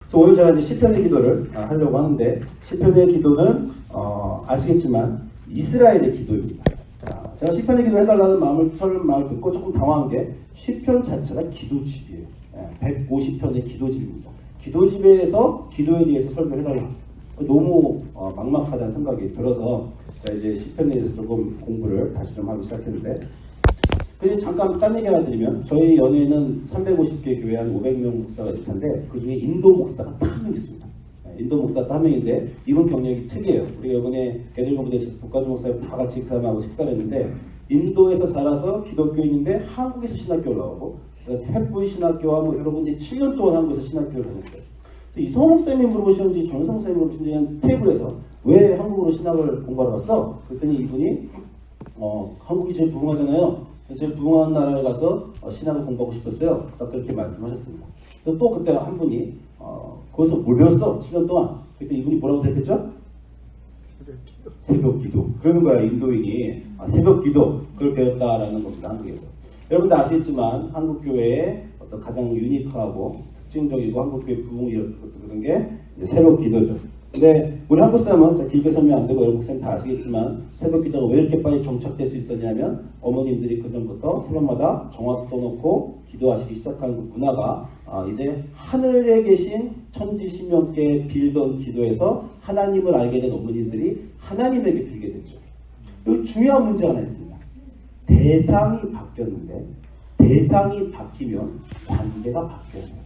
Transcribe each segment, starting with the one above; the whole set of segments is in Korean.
그래서 오늘 제가 이제 시편의 기도를 하려고 하는데, 시편의 기도는 아시겠지만 이스라엘의 기도입니다. 제가 시편의 기도를 해달라는 마음을 듣고 조금 당황한 게, 시편 자체가 기도집이에요. 150편의 기도집입니다. 기도집에서 기도에 대해서 설명해달라. 너무 막막하다는 생각이 들어서 제가 이제 시편에 대해서 조금 공부를 다시 좀 하기 시작했는데, 잠깐 딴 얘기 하나 드리면, 저희 연예는 350개 교회 한 500명 목사가 있을 텐데, 그 중에 인도 목사가 딱 한 명 있습니다. 인도 목사 딱 한 명인데, 이분 경력이 특이해요. 우리가 이번에 개들공부대에서 북가주 목사님 다 같이 그 사람하고 식사를 했는데, 인도에서 자라서 기독교인인데 한국에서 신학교 올라오고, 횃불 신학교와 뭐 여러 군데 7년 동안 한국에서 신학교를 다녔어요. 이성호 목사님이 물어보시는지 정성 목사님이 물어보시는지 테이블에서 왜 한국으로 신학을 공부하러 갔어? 그랬더니 이분이 한국이 제일 부흥하잖아요. 제일 부흥한 나라에 가서 신학을 공부하고 싶었어요. 딱 그렇게 말씀하셨습니다. 또 그때 한 분이 거기서 뭘 배웠어? 7년 동안. 그때 이분이 뭐라고 대답했죠? 새벽 기도. 그러는 거야, 인도인이. 새벽 기도. 그걸 배웠다라는 겁니다, 한국에서. 여러분들 아시겠지만 한국 교회의 어떤 가장 유니크하고 특징적이고 한국 교회 부흥이 그런 게 새벽 기도죠. 근데 우리 한국 사람은 길게 설명 안 되고 여러분 목사님 다 아시겠지만, 새벽 기도가 왜 이렇게 빨리 정착될 수 있었냐면, 어머님들이 그 전부터 새벽마다 정화수 떠놓고 기도하시기 시작한 그 문화가 이제 하늘에 계신 천지신명께 빌던 기도에서 하나님을 알게 된 어머님들이 하나님에게 빌게 됐죠. 여기 중요한 문제가 하나 있습니다. 대상이 바뀌었는데, 대상이 바뀌면 관계가 바뀌어요.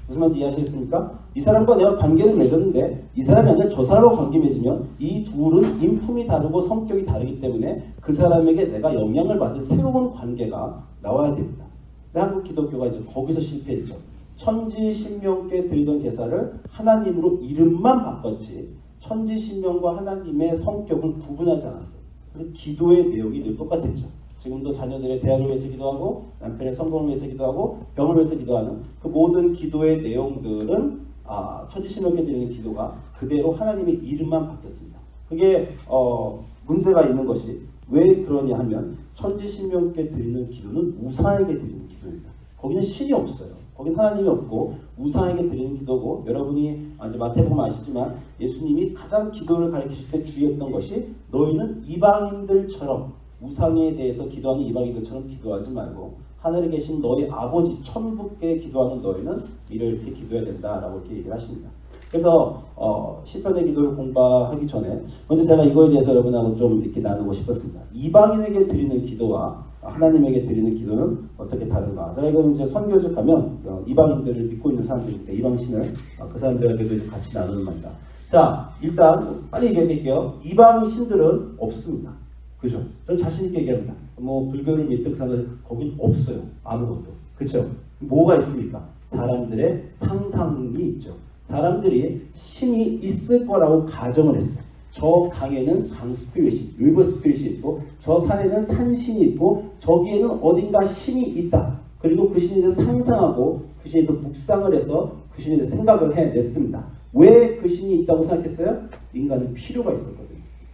무슨 말인지 이해하시겠습니까? 이 사람과 내가 관계를 맺었는데, 이 사람이 아니라 저 사람하고 관계 맺으면 이 둘은 인품이 다르고 성격이 다르기 때문에 그 사람에게 내가 영향을 받은 새로운 관계가 나와야 됩니다. 근데 한국 기독교가 이제 거기서 실패했죠. 천지신명께 드리던 제사를 하나님으로 이름만 바꿨지, 천지신명과 하나님의 성격을 구분하지 않았어요. 그래서 기도의 내용이 늘 똑같았죠. 지금도 자녀들의 대학을 위해서 기도하고, 남편의 성공을 위해서 기도하고, 병을 위해서 기도하는 그 모든 기도의 내용들은 천지신명께 드리는 기도가 그대로 하나님의 이름만 바뀌었습니다. 그게 문제가 있는 것이 왜 그러냐 하면, 천지신명께 드리는 기도는 우상에게 드리는 기도입니다. 거기는 신이 없어요. 거기는 하나님이 없고 우상에게 드리는 기도고, 여러분이 이제 마태복음 아시지만 예수님이 가장 기도를 가르치실 때 주의했던 것이, 너희는 이방인들처럼, 우상에 대해서 기도하는 이방인들처럼 기도하지 말고 하늘에 계신 너희 아버지 천국께 기도하는 너희는 이렇게 기도해야 된다라고 이렇게 얘기를 하십니다. 그래서 시편의 기도를 공부하기 전에 먼저 제가 이거에 대해서 여러분하고 좀 이렇게 나누고 싶었습니다. 이방인에게 드리는 기도와 하나님에게 드리는 기도는 어떻게 다른가? 제가 이건 이제 선교집 가면 이방인들을 믿고 있는 사람들인데, 이방신을 그 사람들에게도 같이 나누는 말이다. 자, 일단 빨리 얘기할게요. 이방신들은 없습니다. 그죠? 저는 자신있게 얘기합니다. 뭐 불교를 믿든 그 사람들 거긴 없어요. 아무것도. 그렇죠? 뭐가 있습니까? 사람들의 상상이 있죠. 사람들이 신이 있을 거라고 가정을 했어요. 저 강에는 강 스피릿이, 리버 스피릿이 있고, 저 산에는 산신이 있고, 저기에는 어딘가 신이 있다. 그리고 그 신에 대해서 상상하고 그 신에 대해서 묵상을 해서 그 신에 대해서 생각을 해냈습니다. 왜 그 신이 있다고 생각했어요? 인간은 필요가 있었거든요.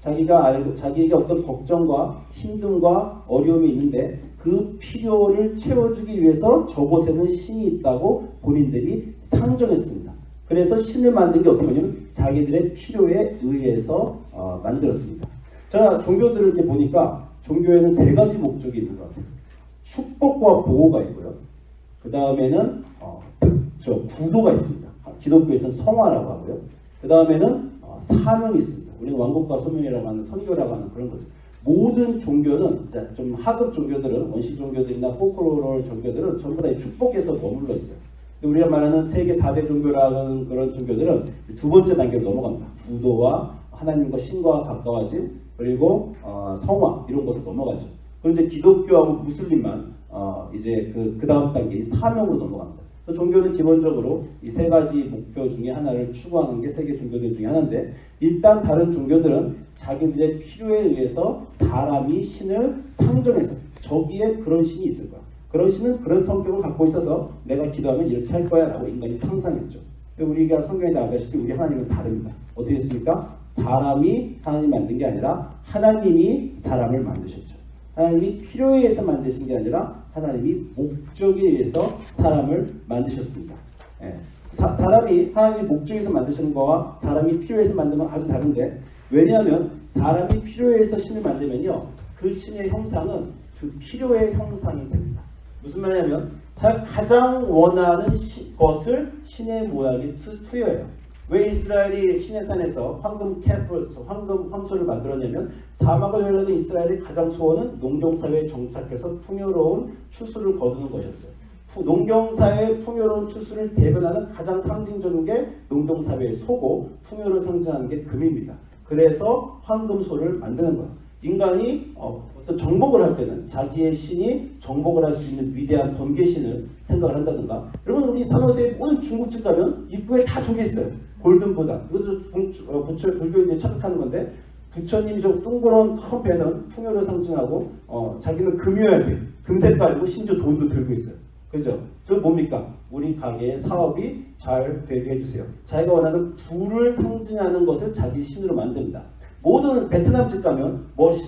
자기가 알고 자기에게 어떤 걱정과 힘듦과 어려움이 있는데, 그 필요를 채워주기 위해서 저곳에는 신이 있다고 본인들이 상정했습니다. 그래서 신을 만든 게 어떻게 보냐면 자기들의 필요에 의해서 만들었습니다. 제가 종교들을 이렇게 보니까 종교에는 세 가지 목적이 있는 것 같아요. 축복과 보호가 있고요. 그 다음에는 구도가 있습니다. 기독교에서는 성화라고 하고요. 그 다음에는 사명이 있습니다. 우리는 왕국과 소명이라고 하는, 선교라고 하는 그런 거죠. 모든 종교는, 좀 하급 종교들은, 원시 종교들이나 포크로럴 종교들은 전부 다 축복에서 머물러 있어요. 우리가 말하는 세계 4대 종교라는 그런 종교들은 두 번째 단계로 넘어갑니다. 구도와 하나님과 신과 가까워짐, 그리고 성화, 이런 것으로 넘어가죠. 그런데 기독교하고 무슬림만 이제 그 다음 단계인 사명으로 넘어갑니다. 종교는 기본적으로 이 세 가지 목표 중에 하나를 추구하는 게 세계 종교들 중에 하나인데, 일단 다른 종교들은 자기들의 필요에 의해서 사람이 신을 상정해서 저기에 그런 신이 있을 거야. 그런 신은 그런 성격을 갖고 있어서 내가 기도하면 이렇게 할 거야 라고 인간이 상상했죠. 우리가 성경에 나오다시피 우리 하나님은 다릅니다. 어떻게 됐습니까? 사람이 하나님 만든 게 아니라 하나님이 사람을 만드셨죠. 하나님이 필요에 의해서 만드신 게 아니라 하나님이 목적에 의해서 사람을 만드셨습니다. 사람이 하나님이 목적에서 만드시는 거와 사람이 필요해서 만들면 아주 다른데, 왜냐하면 사람이 필요해서 신을 만들면요, 그 신의 형상은 그 필요의 형상이 됩니다. 무슨 말이냐면 자기가 가장 원하는 것을 신의 모양에 투여해요. 왜 이스라엘이 시내 산에서 황소를 만들었냐면, 사막을 열려는 이스라엘의 가장 소원은 농경사회에 정착해서 풍요로운 추수를 거두는 것이었어요. 농경사회의 풍요로운 추수를 대변하는 가장 상징적인 게 농경사회의 소고, 풍요를 상징하는 게 금입니다. 그래서 황금소를 만드는 거예요. 인간이 어떤 정복을 할 때는 자기의 신이 정복을 할 수 있는 위대한 번개신을 생각을 한다든가. 여러분, 우리 산호세의 모든 중국집 가면 입구에 다 저게 있어요. 골든부다. 이것도 부처 불교인들이 착각하는 건데, 부처님이 저 둥그런 큰 배는 풍요를 상징하고 자기는 금이어야 돼. 금색깔이고 심지어 돈도 들고 있어요. 그죠? 저 뭡니까? 우리 가게의 사업이 잘 되게 해주세요. 자기가 원하는 부를 상징하는 것을 자기 신으로 만듭니다. 모든 베트남 집 가면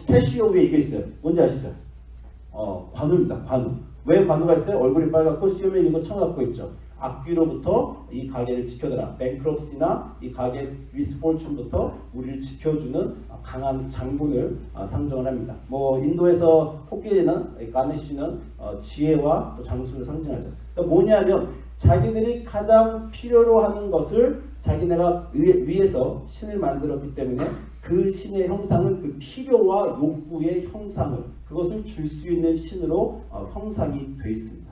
캐시어 위에 이게 있어요. 뭔지 아시죠? 관우입니다. 관우. 왜 관우가 있어요? 얼굴이 빨갛고 수염에 이거 쳐갖고 있죠. 악귀로부터 이 가게를 지켜달라. 뱅크럽시나 이 가게 미스포춘부터 우리를 지켜주는 강한 장군을 상정을 합니다. 인도에서 코끼리는 가네시는 지혜와 또 장수를 상징하죠. 그러니까 뭐냐면 자기들이 가장 필요로 하는 것을 자기네가 위에서 신을 만들었기 때문에 그 신의 형상은 그 필요와 욕구의 형상을, 그것을 줄 수 있는 신으로 형상이 되어 있습니다.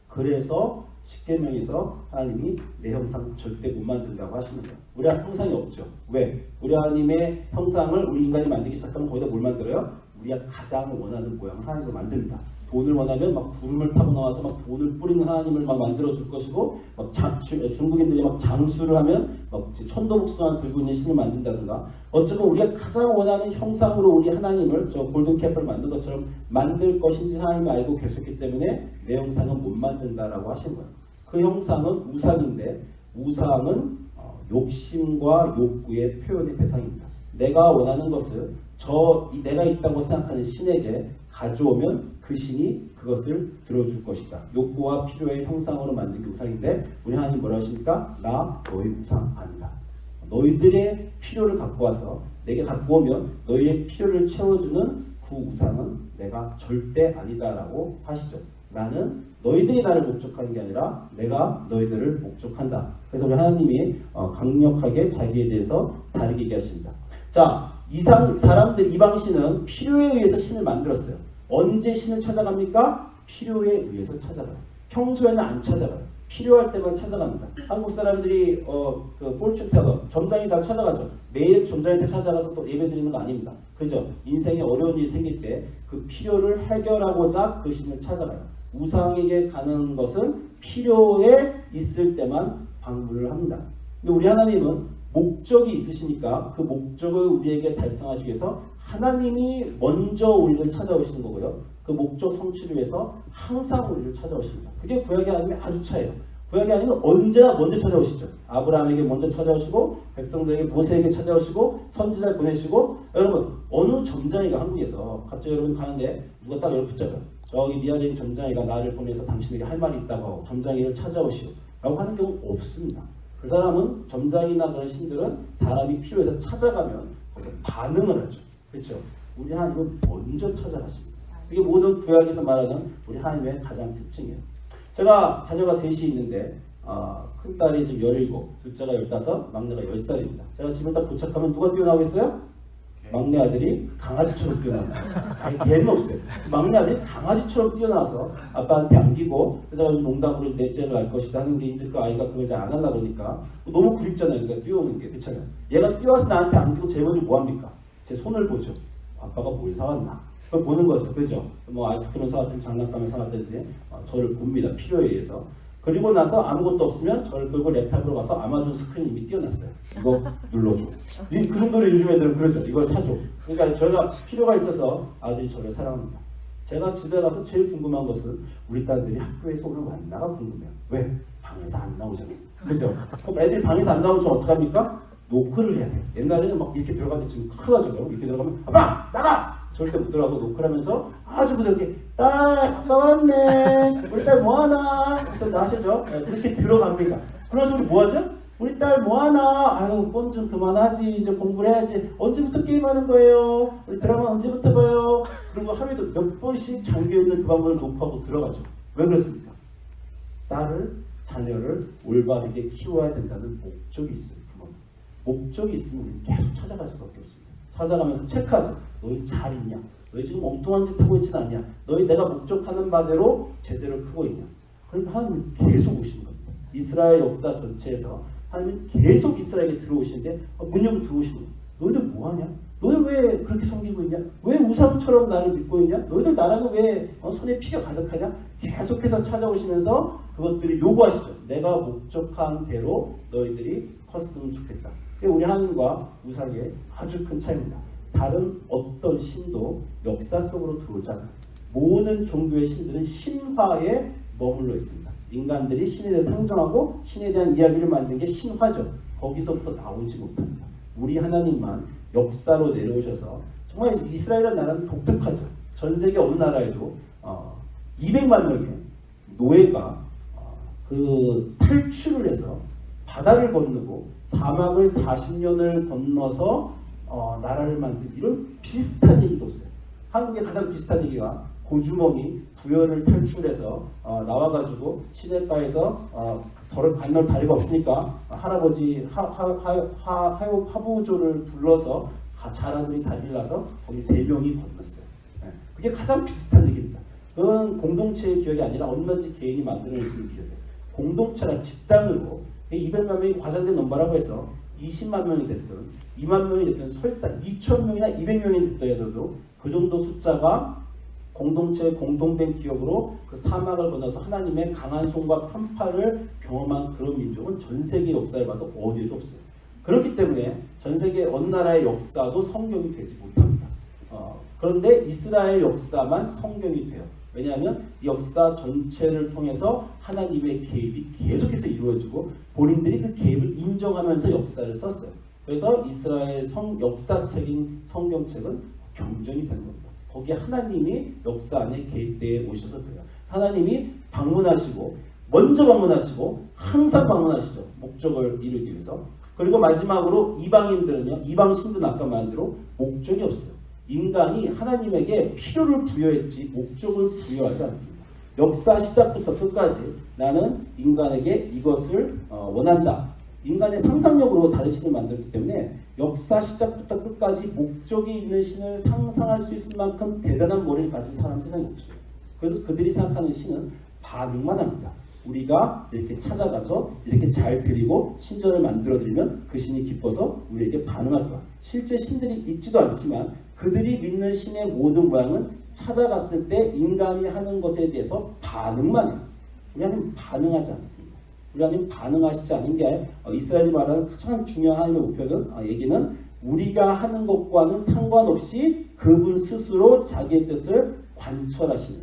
그래서 십계명에서 하나님이 내 형상 절대 못 만든다고 하시는 거예요. 우리 형상이 없죠. 왜? 우리 하나님의 형상을 우리 인간이 만들기 시작하면 거기다 뭘 만들어요? 우리가 가장 원하는 모양을 하나님으로 만듭니다. 돈을 원하면 막 구름을 타고 나와서 막 돈을 뿌리는 하나님을 막 만들어 줄 것이고, 막 중국인들이 막 장수를 하면 막 천도복숭아 들고 있는 신을 만든다든가. 어쨌든 우리가 가장 원하는 형상으로 우리 하나님을 저 골든캐플을 만든 것처럼 만들 것인지 하나님이 알고 계셨기 때문에 내 형상은 못 만든다라고 하신 거예요. 그 형상은 우상인데, 우상은 욕심과 욕구의 표현의 대상입니다. 내가 원하는 것을 내가 있다고 생각하는 신에게 가져오면 그 신이 그것을 들어줄 것이다. 욕구와 필요의 형상으로 만든 게 우상인데, 우리 하나님 뭐라 하십니까? 나 너희 우상 아니다. 너희들의 필요를 갖고 와서 내게 갖고 오면 너희의 필요를 채워주는 그 우상은 내가 절대 아니다라고 하시죠. 나는 너희들이 나를 목적하는 게 아니라 내가 너희들을 목적한다. 그래서 우리 하나님이 강력하게 자기에 대해서 다르게 얘기하십니다. 자, 사람들 이방신은 필요에 의해서 신을 만들었어요. 언제 신을 찾아갑니까? 필요에 의해서 찾아가요. 평소에는 안 찾아가요. 필요할 때만 찾아갑니다. 한국 사람들이 그 폴추텔러 점장이 잘 찾아가죠. 매일 점장한테 찾아가서 또 예배 드리는 거 아닙니다. 그죠? 인생에 어려운 일이 생길 때 그 필요를 해결하고자 그 신을 찾아가요. 우상에게 가는 것은 필요에 있을 때만 방문을 합니다. 근데 우리 하나님은 목적이 있으시니까 그 목적을 우리에게 달성하시기 위해서 하나님이 먼저 우리를 찾아오시는 거고요. 그 목적 성취를 위해서 항상 우리를 찾아오십니다. 그게 구약의 하나님의 아주 차이예요. 구약의 하나님은 언제나 먼저 찾아오시죠. 아브라함에게 먼저 찾아오시고, 백성들에게 모세에게 찾아오시고, 선지자를 보내시고. 여러분, 어느 점장이가 한국에서 갑자기 여러분 가는데 누가 딱 여러분 붙잡아요. 저기 미아린 점장이가 나를 보내서 당신에게 할 말이 있다고 하고 점장이를 찾아오시오 라고 하는 경우 없습니다. 그 사람은, 점장이나 그런 신들은 사람이 필요해서 찾아가면 반응을 하죠. 그렇죠? 우리 하나님은 먼저 찾아가십니다. 이게 모든 구약에서 말하는 우리 하나님의 가장 특징이에요. 제가 자녀가 셋이 있는데 큰딸이 지금 17, 둘째가 15, 막내가 10살입니다. 제가 집에 딱 도착하면 누가 뛰어나오겠어요? 막내 아들이 강아지처럼 뛰어나옵니다. 아니, 개는 없어요. 막내 아들이 강아지처럼 뛰어나와서 아빠한테 안기고, 그래서 농담으로 넷째를 알 것이다 하는 게, 이제 그 아이가 그걸 잘 안 하려고 그러니까 너무 그립잖아요. 그러니까 뛰어오는 게. 그렇잖아요. 얘가 뛰어와서 나한테 안기고 제일 먼저 뭐 합니까? 제 손을 보죠. 아빠가 뭘 사왔나? 그걸 보는 거죠. 그죠? 뭐 아이스크림 사왔든지 장난감을 사왔든지 저를 봅니다. 필요에 의해서. 그리고 나서 아무것도 없으면 저를 끌고 랩탑으로 가서 아마존 스크린 이미 띄워놨어요. 이거 눌러줘. 그 정도로 요즘 애들은 그러죠. 이걸 사줘. 그러니까 저희가 필요가 있어서 아들이 저를 사랑합니다. 제가 집에 가서 제일 궁금한 것은 우리 딸들이 학교에서 오늘 왔나가 궁금해요. 왜? 방에서 안 나오잖아요. 그죠? 그럼 애들이 방에서 안 나오면 저 어떡합니까? 노크를 해야 돼요. 옛날에는 막 이렇게 들어가는데 지금 큰일 나죠. 이렇게 들어가면 아빠! 나가! 절대 못 들어가고 노크를 하면서 아주 부드럽게 딸! 아빠 왔네! 우리 딸 뭐하나? 그래서 나시죠? 그렇게 들어갑니다. 그래서 우리 뭐하죠? 우리 딸 뭐하나? 아유 폰 좀 그만하지. 이제 공부를 해야지. 언제부터 게임하는 거예요? 우리 드라마 언제부터 봐요? 그리고 하루에도 몇 번씩 잠겨있는 그 방문을 녹화하고 들어가죠. 왜 그렇습니까? 딸을, 자녀를 올바르게 키워야 된다는 목적이 있어요. 부모는. 목적이 있으면 우리는 계속 찾아갈 수밖에 없습니다. 찾아가면서 체크하죠. 너희 잘 있냐? 너희 지금 엉뚱한 짓 하고 있지는 않냐? 너희 내가 목적하는 바대로 제대로 크고 있냐? 그러니까 하나님은 계속 오시는 겁니다. 이스라엘 역사 전체에서 하나님은 계속 이스라엘에 들어오시는데 문 열고 들어오시는 거예요. 너희들 뭐하냐? 너희들 왜 그렇게 섬기고 있냐? 왜 우상처럼 나를 믿고 있냐? 너희들 나라는 왜 손에 피가 가득하냐? 계속해서 찾아오시면서 그것들을 요구하시죠. 내가 목적한 대로 너희들이 컸으면 좋겠다. 그게 우리 하나님과 우상의 아주 큰 차이입니다. 다른 어떤 신도 역사 속으로 들어오지 않아요. 모든 종교의 신들은 신화에 머물러 있습니다. 인간들이 신에 대해 상정하고 신에 대한 이야기를 만든 게 신화죠. 거기서부터 나오지 못합니다. 우리 하나님만 역사로 내려오셔서 정말 이스라엘이라는 나라는 독특하죠. 전 세계 어느 나라에도 200만 명의 노예가 그 탈출을 해서 바다를 건너고 사막을 40년을 건너서 나라를 만든 이런 비슷한 얘기도 없어요. 한국의 가장 비슷한 얘기가 고주먹이 부여를 탈출해서 나와가지고 시냇가에서 덜을 건널 다리가 없으니까 할아버지 하부조를 불러서 자라들이 다리를 놔서 거기 3명이 건넜어요. 네. 그게 가장 비슷한 얘기입니다. 그건 공동체의 기억이 아니라 얼마든지 개인이 만들어낼 수 있는 기억이에요. 공동체나 집단으로 200만 명이 과장된 넘버라고 해서 20만 명이 됐든 2만 명이 됐든 설사 2,000명이나 200명이 됐더라도 그 정도 숫자가 공동체의 공동된 기억으로 그 사막을 건너서 하나님의 강한 손과 편파를 경험한 그런 민족은 전 세계 역사를 봐도 어디에도 없어요. 그렇기 때문에 전 세계 어느 나라의 역사도 성경이 되지 못합니다. 그런데 이스라엘 역사만 성경이 돼요. 왜냐하면 이 역사 전체를 통해서 하나님의 개입이 계속해서 이루어지고 본인들이 그 개입을 인정하면서 역사를 썼어요. 그래서 이스라엘 역사책인 성경책은 경전이 되는 겁니다. 거기에 하나님이 역사 안에 개입되어 오셔서 그래요. 하나님이 방문하시고 먼저 방문하시고 항상 방문하시죠. 목적을 이루기 위해서. 그리고 마지막으로 이방인들은요. 이방신들은 아까 말한 대로 목적이 없어요. 인간이 하나님에게 필요를 부여했지 목적을 부여하지 않습니다. 역사 시작부터 끝까지 나는 인간에게 이것을 원한다. 인간의 상상력으로 다른 신을 만들었기 때문에 역사 시작부터 끝까지 목적이 있는 신을 상상할 수 있을 만큼 대단한 머리를 가진 사람 세상에 없어요. 그래서 그들이 생각하는 신은 반응만 합니다. 우리가 이렇게 찾아가서 이렇게 잘 드리고 신전을 만들어 드리면 그 신이 기뻐서 우리에게 반응할 거야. 실제 신들이 있지도 않지만 그들이 믿는 신의 모든 모양은 찾아갔을 때 인간이 하는 것에 대해서 반응만 해요. 우리 하나님 반응하지 않습니다. 우리 하나님 반응하시지 않은 게 이스라엘이 말하는 가장 중요한 하나님의 목표는 얘기는 우리가 하는 것과는 상관없이 그분 스스로 자기의 뜻을 관철하시는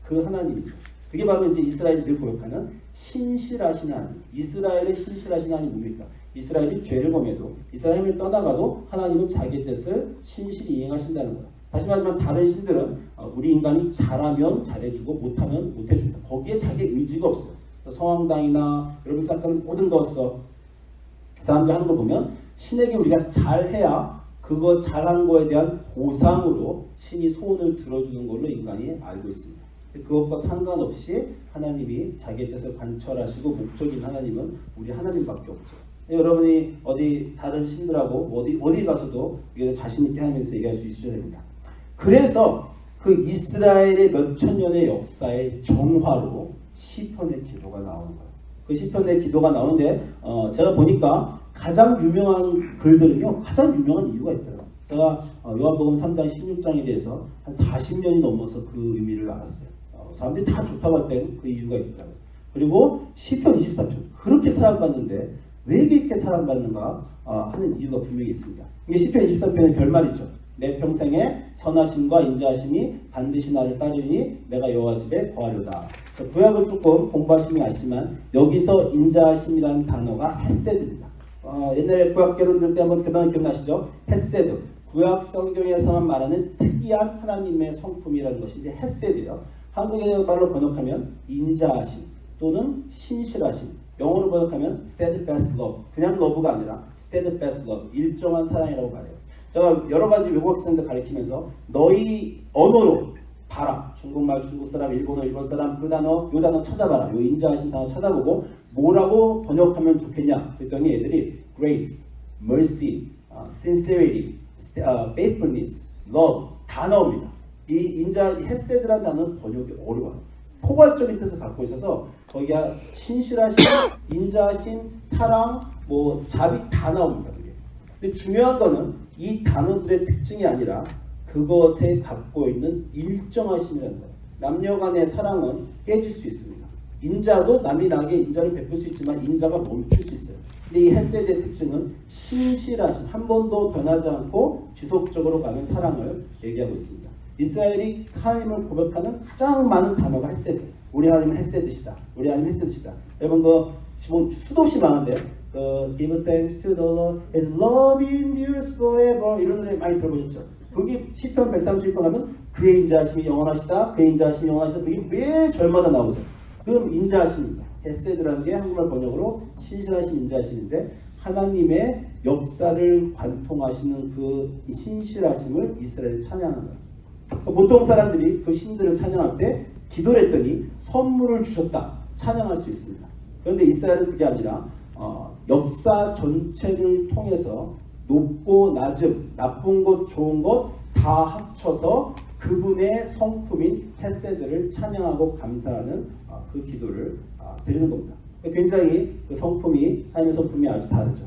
그 하나님이죠. 그게 바로 이제 이스라엘이 늘 고백하는 신실하신 하나님. 이스라엘의 신실하신 하나님이 뭡니까? 이스라엘이 죄를 범해도 이스라엘을 떠나가도 하나님은 자기의 뜻을 신실히 이행하신다는 거예요. 다시 말하면 다른 신들은 우리 인간이 잘하면 잘해주고 못하면 못해준다. 거기에 자기 의지가 없어요. 성황당이나 여러분 생각하는 모든 것을 사람들이 하는 거 보면 신에게 우리가 잘해야 그거 잘한 거에 대한 보상으로 신이 소원을 들어주는 걸로 인간이 알고 있습니다. 그것과 상관없이 하나님이 자기의 뜻을 관철하시고 목적인 하나님은 우리 하나님밖에 없죠. 여러분이 어디 다른 신들하고 어디 가서도 자신 있게 하면서 얘기할 수 있어야 됩니다. 그래서 그 이스라엘의 몇천 년의 역사의 정화로 시편의 기도가 나오는 거예요. 그 시편의 기도가 나오는데 제가 보니까 가장 유명한 글들은요. 가장 유명한 이유가 있더라고요. 제가 요한복음 3장 16장에 대해서 한 40년이 넘어서 그 의미를 알았어요. 사람들이 다 좋다고 할 때는 그 이유가 있더라고요. 그리고 시편 23편 그렇게 사랑받는데 왜 이렇게 사랑받는가 하는 이유가 분명히 있습니다. 이게 시편 23편의 결말이죠. 내 평생에 선하심과 인자하심이 반드시 나를 따르니 내가 여호와 집에 거하려다. 구약을 조금 공부하시면 아시지만 여기서 인자하심이라는 단어가 헤세드입니다. 옛날에 구약 개론들 때 한번 기억나시죠? 헤세드. 구약 성경에서만 말하는 특이한 하나님의 성품이라는 것이 이제 헤세드예요. 한국의 말로 번역하면 인자하심 또는 신실하심 영어로 번역하면 steadfast love. 그냥 love가 아니라 steadfast love. 일정한 사랑이라고 말해요. 제가 여러 가지 외국 학생들 가르치면서 너희 언어로 봐라. 중국말 중국 사람, 일본어 일본 사람 그 단어, 요 단어 찾아봐라. 요 인자하신 단어 찾아보고 뭐라고 번역하면 좋겠냐. 그랬더니 애들이 grace, mercy, sincerity, faithfulness, love 다 나옵니다. 이 인자 헤세드라는 단어는 번역이 어려워요. 포괄적인 뜻을 갖고 있어서 거기가 신실하신, 인자하신, 사랑, 뭐 자비 다 나옵니다. 그게. 근데 중요한 거는 이 단어들의 특징이 아니라 그것에 갖고 있는 일정하심이라는 거예요. 남녀 간의 사랑은 깨질 수 있습니다. 인자도 남이 나에게 인자를 베풀 수 있지만 인자가 멈출 수 있어요. 근데 이 헤세드의 특징은 신실하신, 한 번도 변하지 않고 지속적으로 가는 사랑을 얘기하고 있습니다. 이스라엘이 하나님을 고백하는 가장 많은 단어가 헤세드. 우리 하나님은 헤세드시다. 우리 하나님은 헤세드시다. 여러분 그 수도시 많은데요. Give thanks to the Lord, His love endures forever 이런 노래 많이 들어보셨죠? 거기 시편 136편 가면 그의 인자하심이 영원하시다. 그의 인자하심이 영원하시다. 그게 매 절마다 나오죠. 그럼 인자하심입니다. 헤세드라는 게 한국말 번역으로 신실하신 인자하심인데 하나님의 역사를 관통하시는 그 신실하심을 이스라엘이 찬양하는 거예요. 보통 사람들이 그 신들을 찬양할 때 기도를 했더니 선물을 주셨다 찬양할 수 있습니다. 그런데 이스라엘은 그게 아니라 역사 전체를 통해서 높고 낮음, 나쁜 것, 좋은 것 다 합쳐서 그분의 성품인 헤세드를 찬양하고 감사하는 그 기도를 드리는 겁니다. 굉장히 그 성품이 하나님의 성품이 아주 다르죠.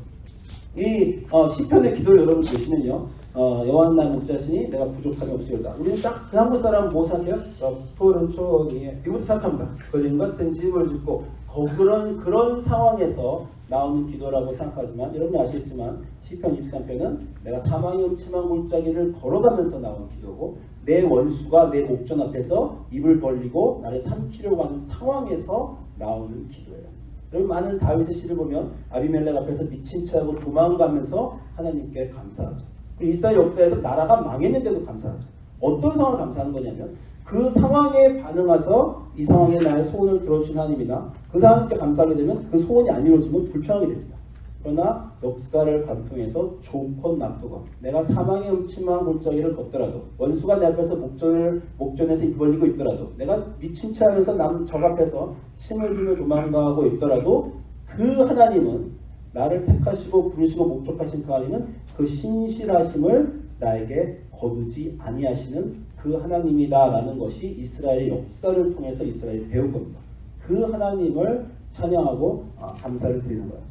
이 시편의 기도를 여러분 보시면요. 여호와나 목자시니 내가 부족함이 없으리로다. 우리는 딱 그 한국 사람은 뭐 생각해요? 푸른 초원위에 이것도 생각합니다. 그림 같은 집을 짓고 그런 상황에서 나오는 기도라고 생각하지만 여러분이 아시겠지만 시편 23편은 내가 사망의 음침한 골짜기를 걸어가면서 나오는 기도고 내 원수가 내 목전 앞에서 입을 벌리고 나를 삼키려고 하는 상황에서 나오는 기도예요. 여러분 많은 다윗의 시를 보면 아비멜렉 앞에서 미친 척하고 도망가면서 하나님께 감사하죠. 그리고 이스라엘 역사에서 나라가 망했는데도 감사하죠. 어떤 상황을 감사하는 거냐면 그 상황에 반응해서 이 상황에 나의 소원을 들어주신 하나님이나 그 사람께 감사하게 되면 그 소원이 안 이루어지면 불평하게 됩니다. 그러나 역사를 관통해서 좋건 나쁘건 내가 사망의 음침한 골짜기를 걷더라도 원수가 내 앞에서 목전에서 입 벌리고 있더라도 내가 미친 채 하면서 적 앞에서 침을 흘리며 도망가고 있더라도 그 하나님은 나를 택하시고 부르시고 목적하신 그 하나님은 그 신실하심을 나에게 거두지 아니하시는 그 하나님이다라는 것이 이스라엘의 역사를 통해서 이스라엘이 배운 겁니다. 그 하나님을 찬양하고 감사를 드리는 거예요.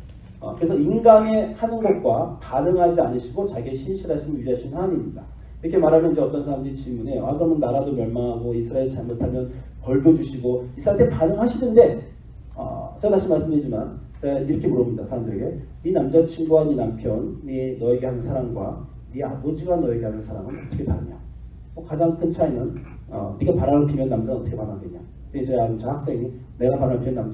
그래서 인간의 하는 것과 반응하지 않으시고 자기의 신실하심을 유지하신 하나님입니다. 이렇게 말하면 이제 어떤 사람들이 질문해요. 그러면 나라도 멸망하고 이스라엘 잘못하면 벌도 주시고 이스라엘한테 반응하시는데 제가 다시 말씀드리지만 이렇게 물어봅니다. 사람들에게 네 남자친구와 네 남편이 너에게 하는 사랑과 네 아버지가 너에게 하는 사랑은 어떻게 다르냐? 가장 큰 차이는 네가 바람을 피면 남자는 어떻게 반응하겠냐? 이제 저 학생이 내가 바람을 피면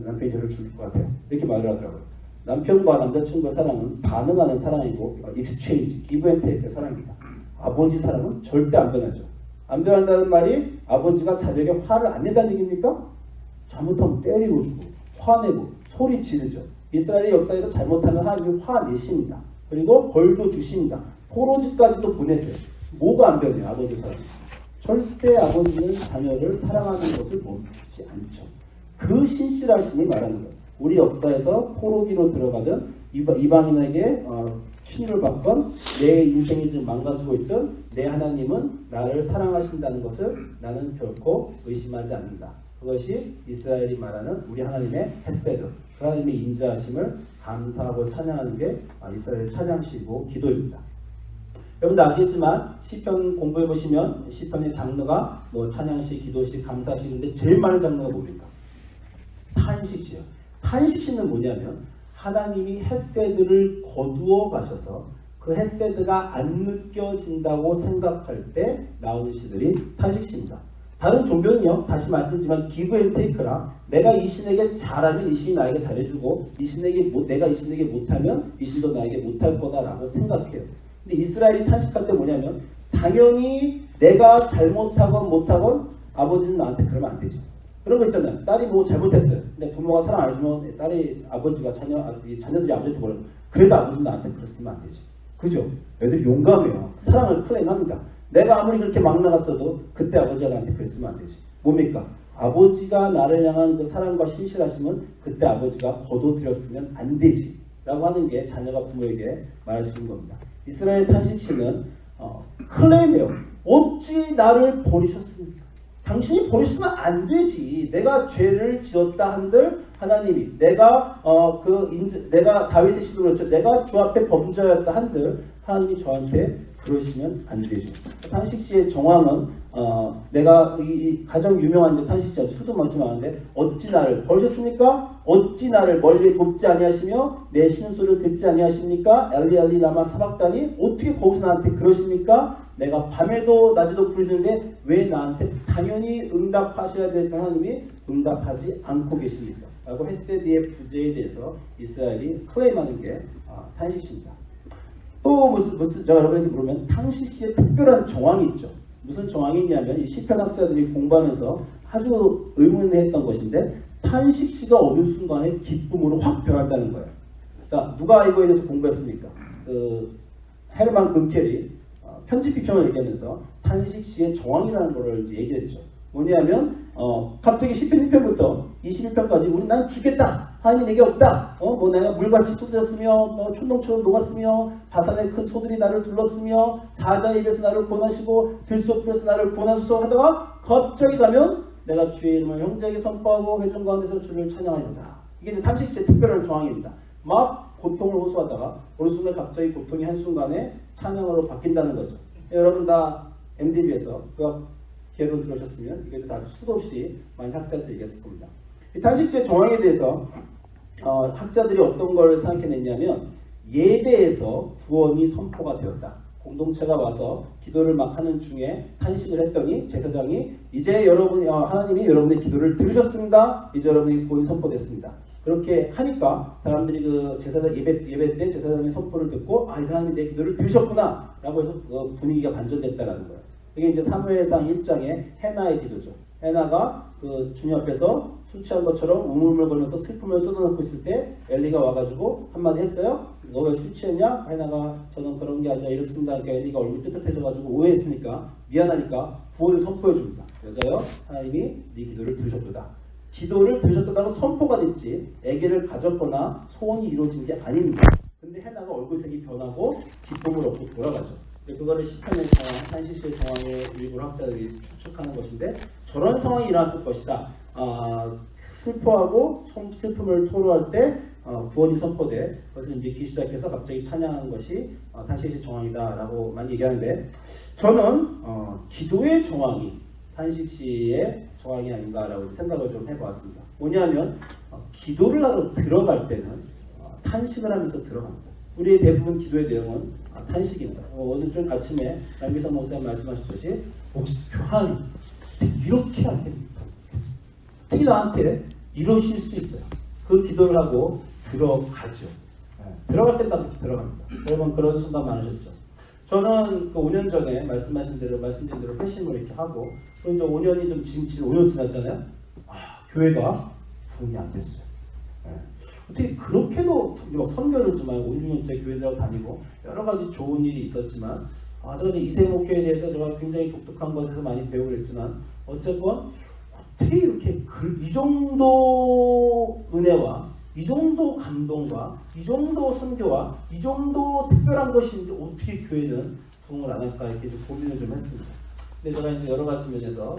남편이 저를 죽일 것 같아요. 이렇게 말을 하더라고요. 남편과 남자친구의 사랑은 반응하는 사랑이고 exchange, give and take의 사랑입니다. 아버지 사랑은 절대 안 변하죠. 안 변한다는 말이 아버지가 자녀에게 화를 안 낸다는 얘기입니까? 잘못하면 때리고 주고 화내고 소리 지르죠. 이스라엘의 역사에서 잘못하면 하나님이 화내십니다. 그리고 벌도 주십니다. 포로지까지도 보내세요. 뭐가 안 변해요? 아버지 사랑. 절대 아버지는 자녀를 사랑하는 것을 멈추지 않죠. 그 신실하심이 말하는 거예요. 우리 역사에서 포로기로 들어가든 이방인에게 침입을 받건 내 인생이 지금 망가지고 있던 내 하나님은 나를 사랑하신다는 것을 나는 결코 의심하지 않는다. 그것이 이스라엘이 말하는 우리 하나님의 헤세드, 그 하나님의 인자하심을 감사하고 찬양하는 게 이스라엘 찬양시고 기도입니다. 여러분도 아시겠지만 시편 공부해 보시면 시편의 장르가 뭐 찬양시, 기도시, 감사시인데 제일 많은 장르가 뭡니까? 탄식시요. 탄식시는 뭐냐면 하나님이 헤세드를 거두어 가셔서 그 헤세드가 안 느껴진다고 생각할 때 나오는 시들이 탄식시입니다. 다른 종교는요, 다시 말씀드리지만 give and take라 내가 이 신에게 잘하면 이 신이 나에게 잘해주고 내가 이 신에게 못하면 이 신도 나에게 못할 거다라고 생각해요. 근데 이스라엘이 탄식할 때 뭐냐면 당연히 내가 잘못하건 못하건 아버지는 나한테 그러면 안 되죠. 그런 거 있잖아요. 딸이 뭐 잘못했어요. 근데 부모가 사랑 안 해주면 딸이 아버지가 자녀들이 아버지한테 뭐라고 그래도 아버지 나한테 그랬으면 안 되지. 그죠? 애들이 용감해요. 사랑을 클레임합니다. 내가 아무리 그렇게 막 나갔어도 그때 아버지가 나한테 그랬으면 안 되지. 뭡니까? 아버지가 나를 향한 그 사랑과 신실하심은 그때 아버지가 거둬들였으면 안 되지. 라고 하는 게 자녀가 부모에게 말할 수 있는 겁니다. 이스라엘 탄식시는 클레임해요. 어찌 나를 버리셨습니까? 당신이 버리시면 안 되지. 내가 죄를 지었다 한들 하나님이 내가 내가 다윗의 시도 그렇죠. 내가 주 앞에 범죄였다 한들 하나님이 저한테 그러시면 안 되죠. 탄식시의 정황은 내가 가장 유명한 탄식시가 수도 많지 않은데 어찌 나를 버리셨습니까? 어찌 나를 멀리 돕지 아니하시며 내 쉬는 소리를 듣지 아니하십니까? 엘리 엘리 라마 사박다니 어떻게 거기서 나한테 그러십니까? 내가 밤에도 낮에도 부르시는데 왜 나한테 당연히 응답하셔야 될 하나님이 응답하지 않고 계십니까? 라고 헤세디의 부재에 대해서 이스라엘이 클레임하는 게 탄식시입니다. 또 무슨 여러분이 물으면 탄식시의 특별한 정황이 있죠. 무슨 정황이 있냐면 이 시편학자들이 공부하면서 아주 의문했던 것인데 탄식시가 어느 순간에 기쁨으로 확 변한다는 거예요. 자, 누가 이거에 대해서 공부했습니까? 헤르만 근켈이 편집 비평을 얘기하면서 탄식시의 정황이라는 것을 이제 얘기했죠. 뭐냐면 갑자기 시편 1편부터 21편까지 우리 난 죽겠다. 하나님이 내게 없다. 뭐 내가 물같이 쏟아졌으며 춘동처럼 녹았으며 바산의 큰 소들이 나를 둘렀으며 사자의 입에서 나를 구원하시고 들소풀에서 나를 구원하소서 하다가 갑자기 가면 내가 주의 이름을 형제에게 선포하고 회중 가운데서 주를 찬양하리로다. 이게 이제 탄식시의 특별한 정황입니다. 막 고통을 호소하다가 어느 순간 갑자기 고통이 한순간에 찬양으로 바뀐다는 거죠. 여러분 다 MDB에서 그 개론 들으셨으면 이게 대해서 아주 수도 없이 많은 학자들이 얘기했을 겁니다. 이 탄식시의 정황에 대해서 학자들이 어떤 걸 생각해냈냐면 예배에서 구원이 선포가 되었다. 공동체가 와서 기도를 막 하는 중에 탄식을 했더니 제사장이 이제 하나님이 여러분의 기도를 들으셨습니다. 이제 여러분의 구원이 선포됐습니다. 그렇게 하니까 사람들이 그 제사장 예배 때 제사장의 선포를 듣고 이 사람이 내 기도를 들으셨구나 라고 해서 그 분위기가 반전됐다는 거예요. 이게 이제 사무엘상 1장의 해나의 기도죠. 해나가 그 주님 앞에서 술 취한 것처럼 우물물거리면서 슬픔을 쏟아놓고 있을 때 엘리가 와가지고 한마디 했어요. 너 왜 술 취했냐? 해나가 저는 그런 게 아니라 이렇습니다. 그러니까 엘리가 얼굴이 뜨뜻해져가지고 오해했으니까 미안하니까 구원을 선포해 줍니다. 여자여 하나님이 네 기도를 들으셨도다. 기도를 들으셨다고 선포가 됐지 아기를 가졌거나 소원이 이루어진 게 아닙니다. 근데 해나가 얼굴색이 변하고 기쁨을 얻고 돌아가죠. 그거를 시편의 상황, 탄식시의 상황의 일부 학자들이 추측하는 것인데 저런 상황이 일어났을 것이다. 슬퍼하고 슬픔을 토로할 때 구원이 선포돼 그것을 믿기 시작해서 갑자기 찬양하는 것이 탄식시의 정황이다라고 많이 얘기하는데 저는 기도의 정황이 탄식시의 정황이 아닌가라고 생각을 좀 해보았습니다. 뭐냐면 기도를 하러 들어갈 때는 탄식을 하면서 들어갑니다. 우리의 대부분 기도의 내용은 탄식입니다. 오늘 좀 아침에 남기성 목사님 말씀하셨듯이 하나님 이렇게 안 됩니다. 특히 나한테 이러실 수 있어요. 그 기도를 하고 들어가죠. 들어갈 때 딱 들어갑니다. 여러분 그런 순간 많으셨죠. 저는 그 5년 전에 말씀드린 대로 회심을 이렇게 하고 또 이제 5년이 좀 5년 지났잖아요. 교회가 부흥이 안 됐어요. 어떻게 그렇게도 선교를 좀 하고 5, 6년째 교회를 다니고 여러 가지 좋은 일이 있었지만 저는 이세목교에 대해서 제가 굉장히 독특한 것에서 많이 배우고 했지만 어쨌건 어떻게 이렇게 이 정도 은혜와 이 정도 감동과 이 정도 선교와 이 정도 특별한 것인데 어떻게 교회는 부흥을 안 할까 이렇게 좀 고민을 좀 했습니다. 근데 제가 이제 여러 가지 면에서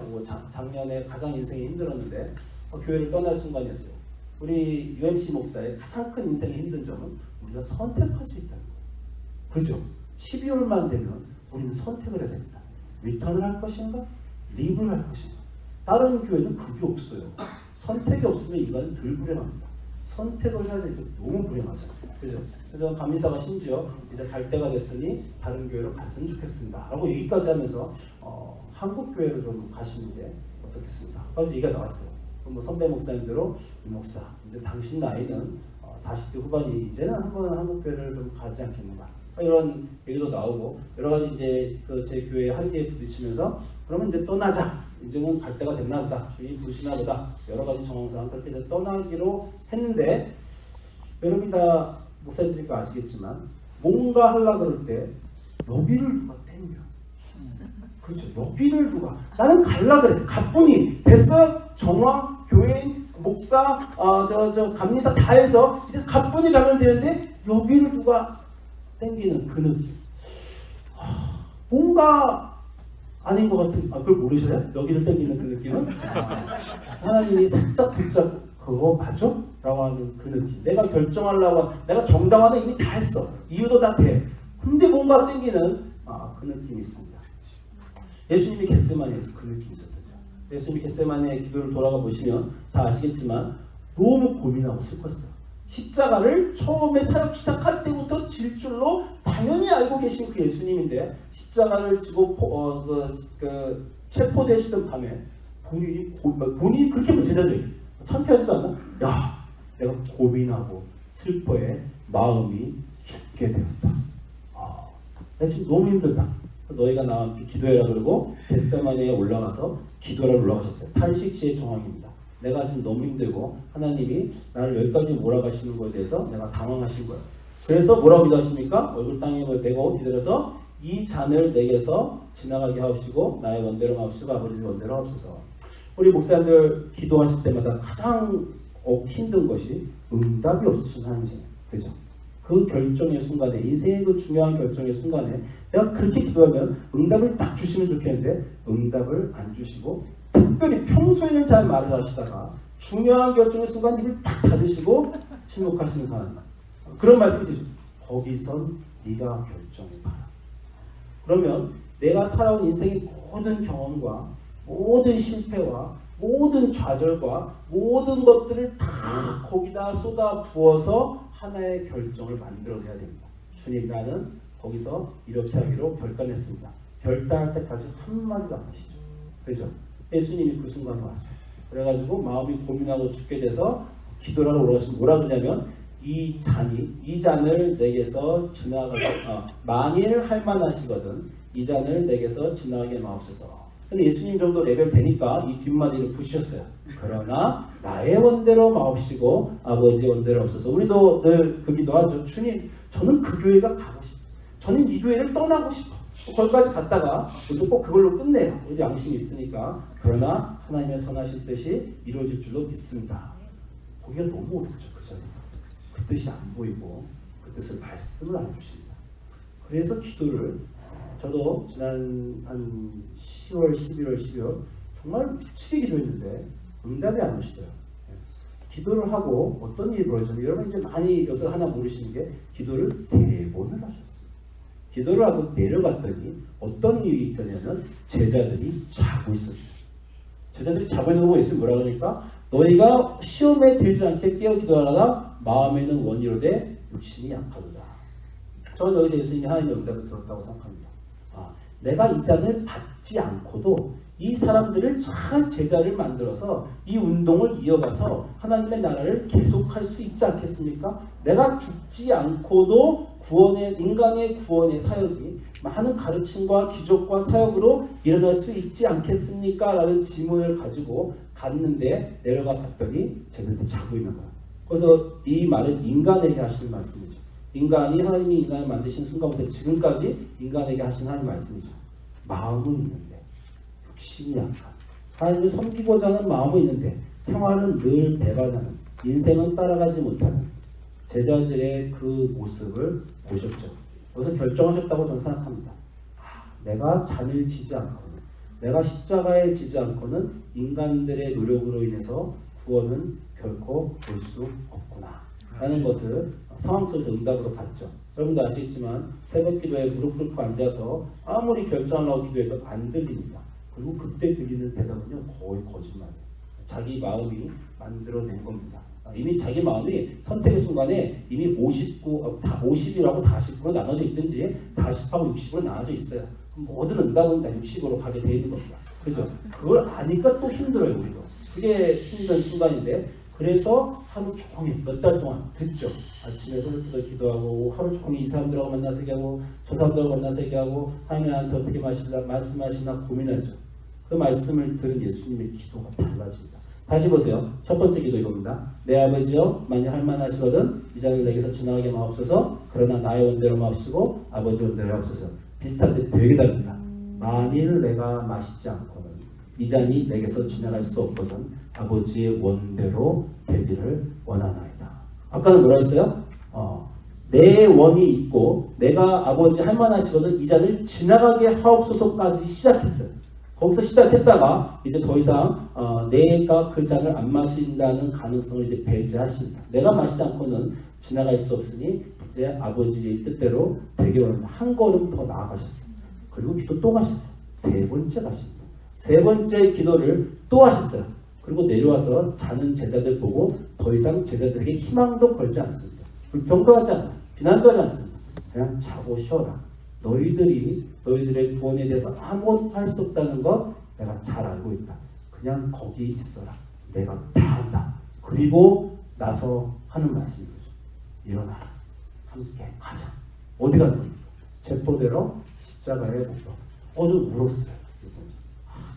작년에 가장 인생이 힘들었는데 교회를 떠날 순간이었어요. 우리 UMC 목사의 가장 큰 인생의 힘든 점은 우리가 선택할 수 있다는 거예요. 그죠? 12월만 되면 우리는 선택을 해야 됩니다. 리턴을 할 것인가? 리브를 할 것인가? 다른 교회는 그게 없어요. 선택이 없으면 인간은 덜 불행합니다. 선택을 해야 되니까 너무 불행하잖아요. 그죠? 그래서 감리사가 심지어 이제 갈 때가 됐으니 다른 교회로 갔으면 좋겠습니다. 라고 얘기까지 하면서 한국 교회로 좀 가시는 게 어떻겠습니까? 그래서 얘기가 나왔어요. 뭐 선배 목사님대로 목사 이제 당신 나이는 40대 후반이 이제는 한번 한국 교회를 좀 가지 않겠는가 이런 얘기도 나오고 여러 가지 이제 그 제 교회 한계에 부딪히면서 그러면 이제 떠나자. 이제는 갈 때가 됐나 보다. 주인이 부르시나 보다. 여러 가지 정황상 그렇게 이제 떠나기로 했는데 여러분이 다 목사님들이니까 아시겠지만 뭔가 하려고 그럴 때 여기를 누가 땡겨. 그렇죠. 여기를 누가. 나는 갈라 그래. 가뿐히 됐어. 정황, 교인, 목사, 감리사 다 해서 이제 가뿐히 가면 되는데 여기를 누가 땡기는 그 느낌. 뭔가 아닌 것 같은, 그걸 모르셔요? 여기를 땡기는 그 느낌은? 하나님이 살짝 붙잡고, 그거 맞아? 라고 하는 그 느낌. 내가 결정하려고, 내가 정당화는 이미 다 했어. 이유도 다 돼. 근데 뭔가 땡기는, 그 느낌이 있습니다. 예수님이 겟세마니에서 그 느낌이 있었거든요. 예수님이 겟세마니의 기도를 돌아가 보시면 다 아시겠지만, 너무 고민하고 슬펐어요. 십자가를 처음에 사역 시작할 때부터 질 줄로 당연히 알고 계신 그 예수님인데 십자가를 지고 체포되시던 밤에 본인이 그렇게 제자들이 창피하지도 않나? 야, 내가 고민하고 슬퍼해 마음이 죽게 되었다. 내가 지금 너무 힘들다. 너희가 나와 함께 기도해라 그러고 겟세마니에 올라가서 기도하러 올라가셨어요. 탄식시의 정황입니다. 내가 지금 너무 힘들고 하나님이 나를 여기까지 몰아가시는 것에 대해서 내가 당황하신 거예요. 그래서 뭐라고 기도하십니까? 얼굴 땅에 대고 기도해서 이 잔을 내게서 지나가게 하옵시고 나의 원대로 하옵시고 아버지 원대로 하옵소서. 우리 목사님들 기도하실 때마다 가장 힘든 것이 응답이 없으신 하나님이세요. 그죠? 그 결정의 순간에 인생의 그 중요한 결정의 순간에 내가 그렇게 기도하면 응답을 딱 주시면 좋겠는데 응답을 안 주시고 특별히 평소에는 잘 말을 하시다가 중요한 결정의 순간 입을 딱 닫으시고 침묵하시는 하나님. 그런 말씀을 드리죠. 거기선 네가 결정해봐라. 그러면 내가 살아온 인생의 모든 경험과 모든 실패와 모든 좌절과 모든 것들을 다 거기다 쏟아 부어서 하나의 결정을 만들어내야 됩니다. 주님 나는 거기서 이렇게 하기로 결단했습니다. 결단할 때까지 한마디도 안 하시죠. 그죠? 예수님이 그 순간에 왔어요. 그래가지고 마음이 고민하고 죽게 돼서 기도를 하러 올라가시면 뭐라 그러냐면 이 잔을 내게서 지나가게 만일 할 만하시거든 이 잔을 내게서 지나가게 마옵소서. 근데 예수님 정도 레벨 되니까 이 뒷마디를 부시셨어요. 그러나 나의 원대로 마옵시고 아버지의 원대로 없어서. 우리도 늘 그 기도하죠. 주님 저는 그 교회가 가고 싶어. 저는 이 교회를 떠나고 싶어. 거기까지 갔다가 우리도 꼭 그걸로 끝내요. 우리 양심이 있으니까. 그러나 하나님의 선하신 뜻이 이루어질 줄로 믿습니다. 거기가 너무 어렵죠. 그 전에 그 뜻이 안 보이고 그 뜻을 말씀을 안 주십니다. 그래서 기도를 저도 지난 한 10월, 11월, 12월 정말 미치게 기도했는데 응답이 안 오시더라고요. 기도를 하고 어떤 일이 벌어졌냐면 여러분 이제 많이 요새 하나 모르시는 게 기도를 3번을 하셨어요. 기도를 하고 내려갔더니 어떤 일이 있었냐면 제자들이 자고 있었어요. 제자들이 자고 있는 거 보고 예수님 뭐라 그러니까 너희가 시험에 들지 않게 깨어 기도하다가 마음에는 원이로되 육신이 약하도다. 저는 여기서 예수님이 하나님의 응답을 들었다고 생각합니다. 내가 이 잔을 받지 않고도 이 사람들을 잘 제자를 만들어서 이 운동을 이어가서 하나님의 나라를 계속할 수 있지 않겠습니까? 내가 죽지 않고도 인간의 구원의 사역이 많은 가르침과 기적과 사역으로 일어날 수 있지 않겠습니까? 라는 질문을 가지고 갔는데 내려가 봤더니 제자들이 자고 있는 거예요. 그래서 이 말은 인간에게 하시는 말씀이죠. 하나님이 인간을 만드신 순간부터 지금까지 인간에게 하신 하나님 말씀이죠. 마음은 있는데 육신이 약한 하나님을 섬기고자 하는 마음은 있는데 생활은 늘 배반하는 인생은 따라가지 못하는 제자들의 그 모습을 보셨죠. 그래서 결정하셨다고 저는 생각합니다. 내가 잔을 지지 않고는 내가 십자가에 지지 않고는 인간들의 노력으로 인해서 구원은 결코 볼 수 없구나 라는 것을 상황 속에서 응답으로 봤죠. 여러분도 아시겠지만 새벽 기도에 무릎 꿇고 앉아서 아무리 결정하려고 기도해도 안 들립니다. 그리고 그때 들리는 대답은요 거의 거짓말이에요. 자기 마음이 만들어낸 겁니다. 이미 자기 마음이 선택의 순간에 이미 50이라고 49로 나눠져 있든지 40하고 60으로 나눠져 있어요. 그럼 모든 응답은 다 60으로 가게 되어 있는 겁니다. 그죠? 그걸 아니까 또 힘들어요. 우리도. 그게 힘든 순간인데 그래서 하루 종일 몇 달 동안 듣죠. 아침에 손을 뜯어 기도하고 하루 종일 이 사람들하고 만나서 얘기하고 저 사람들하고 만나서 얘기하고 하나님 나한테 어떻게 말씀하시나 고민하죠. 그 말씀을 들은 예수님의 기도가 달라집니다. 다시 보세요. 첫 번째 기도 이겁니다. 내 아버지여 만일 할만하시거든 이 잔을 내게서 지나가게 마옵소서. 그러나 나의 원대로 마옵시고 아버지 원대로 하옵소서. 비슷한데 되게 다릅니다. 만일 내가 마시지 않고는 이 잔이 내게서 지나갈 수 없거든 아버지의 원대로 되기를 원하나이다. 아까는 뭐라 했어요? 내 원이 있고 내가 아버지 할만하시거든 이 잔을 지나가게 하옵소서까지 시작했어요. 거기서 시작했다가 이제 더 이상 내가 그 잔을 안 마신다는 가능성을 이제 배제하십니다. 내가 마시지 않고는 지나갈 수 없으니 이제 아버지의 뜻대로 되기를 한 걸음 더 나아가셨어요. 그리고 기도 또 가셨어요. 세 번째 가십니다. 세 번째 기도를 또 하셨어요. 그리고 내려와서 자는 제자들 보고 더 이상 제자들에게 희망도 걸지 않습니다. 불평도 하지 않아요. 비난도 하지 않습니다. 그냥 자고 쉬어라. 너희들의 구원에 대해서 아무것도 할 수 없다는 거 내가 잘 알고 있다. 그냥 거기 있어라. 내가 다 한다. 그리고 나서 하는 말씀이 거죠. 일어나라. 함께 가자. 어디 가는 겁니까? 제포대로 십자가에 못 가. 좀 울었어요.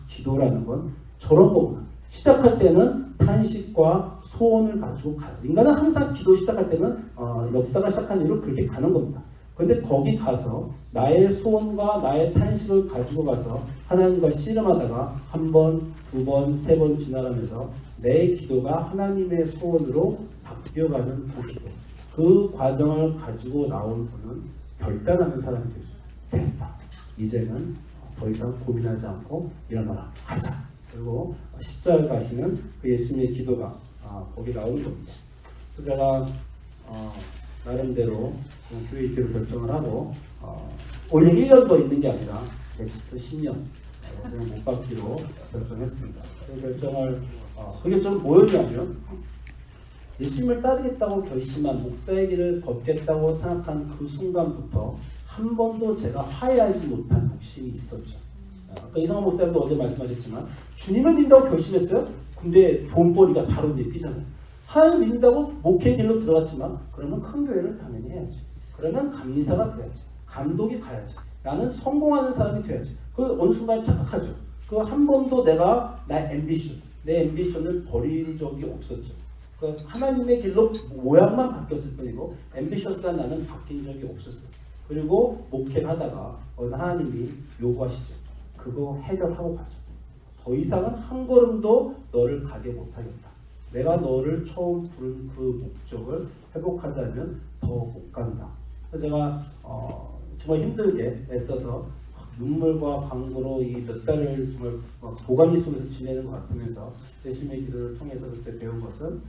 기도라는 건 저런 거구나. 시작할 때는 탄식과 소원을 가지고 가요. 인간은 항상 기도 시작할 때는 역사가 시작한 이후로 그렇게 가는 겁니다. 그런데 거기 가서 나의 소원과 나의 탄식을 가지고 가서 하나님과 씨름하다가 한 번, 두 번, 세 번 지나가면서 내 기도가 하나님의 소원으로 바뀌어가는 그 기도. 그 과정을 가지고 나온 분은 결단하는 사람이 됐다. 이제는 더 이상 고민하지 않고 일어나라. 가자. 그리고 십자가에 가시는 그 예수님의 기도가 거기 나오는 겁니다. 그래서 제가 나름대로 교회 입교를 결정을 하고 올해 1년 더 있는 게 아니라 넥스트 10년 못 받기로 결정했습니다. 그 결정을 그 결정은 뭐였냐면 예수님을 따르겠다고 결심한 목사의 길을 걷겠다고 생각한 그 순간부터 한 번도 제가 화해하지 못한 욕심이 있었죠. 이성환 목사님도 어제 말씀하셨지만 주님을 믿는다고 결심했어요? 근데 돈벌이가 바로 눈에 띄잖아요. 하나님 믿는다고 목회 길로 들어갔지만 그러면 큰 교회를 당연히 해야지. 그러면 감리사가 돼야지. 감독이 가야지. 나는 성공하는 사람이 돼야지. 그 어느 순간 착각하죠. 그 한 번도 내가 내 앰비션을 버린 적이 없었죠. 그 하나님의 길로 모양만 바뀌었을 뿐이고 앰비셔스한 나는 바뀐 적이 없었어요. 그리고 목회를 하다가 하나님이 요구하시죠. 그거 해결하고 가죠. 더 이상은 한 걸음도 너를 가게 못하겠다. 내가 너를 처음 부른 그 목적을 회복하지 않으면 더 못 간다. 그래서 제가 정말 힘들게 애써서 눈물과 광고로 이 몇 달을 정말 도가니 속에서 지내는 것 같으면서 예수님의 기도를 통해서 그때 배운 것은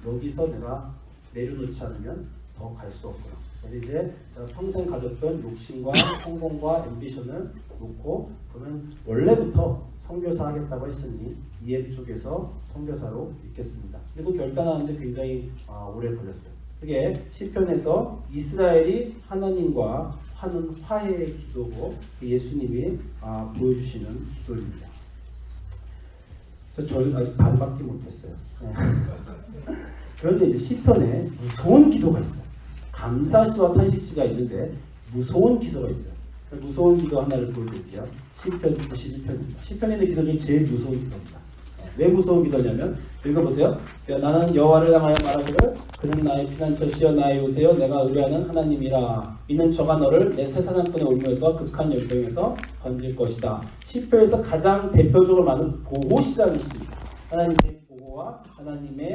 여기서 내가 내려놓지 않으면 더 갈 수 없구나. 그래서 이제 제가 평생 가졌던 욕심과 성공과 앰비션을 놓고 저는 원래부터 선교사 하겠다고 했으니 EM 쪽에서 선교사로 있겠습니다. 그리고 결단하는데 굉장히 오래 걸렸어요. 그게 시편에서 이스라엘이 하나님과 하는 화해의 기도고 예수님이 보여주시는 기도입니다. 저는 아직 반밖에 못했어요. 그런데 이제 시편에 무서운 기도가 있어요. 감사시와 탄식시가 있는데 무서운 기도가 있어요. 무서운 기도 하나를 보여드릴게요. 시편 91편입니다. 시편에 있는 기도 중에 제일 무서운 기도입니다. 왜 무서운 기도냐면 읽어보세요. 나는 여호와를 향하여 말하기를 그는 나의 피난처시여 나의 요새여 내가 의뢰하는 하나님이라. 이는 저가 너를 내 새사냥꾼의 올무에서 극한 열병에서 건질 것이다. 시편에서 가장 대표적으로 많은 보호시라는 시입니다. 하나님의 보호와 하나님의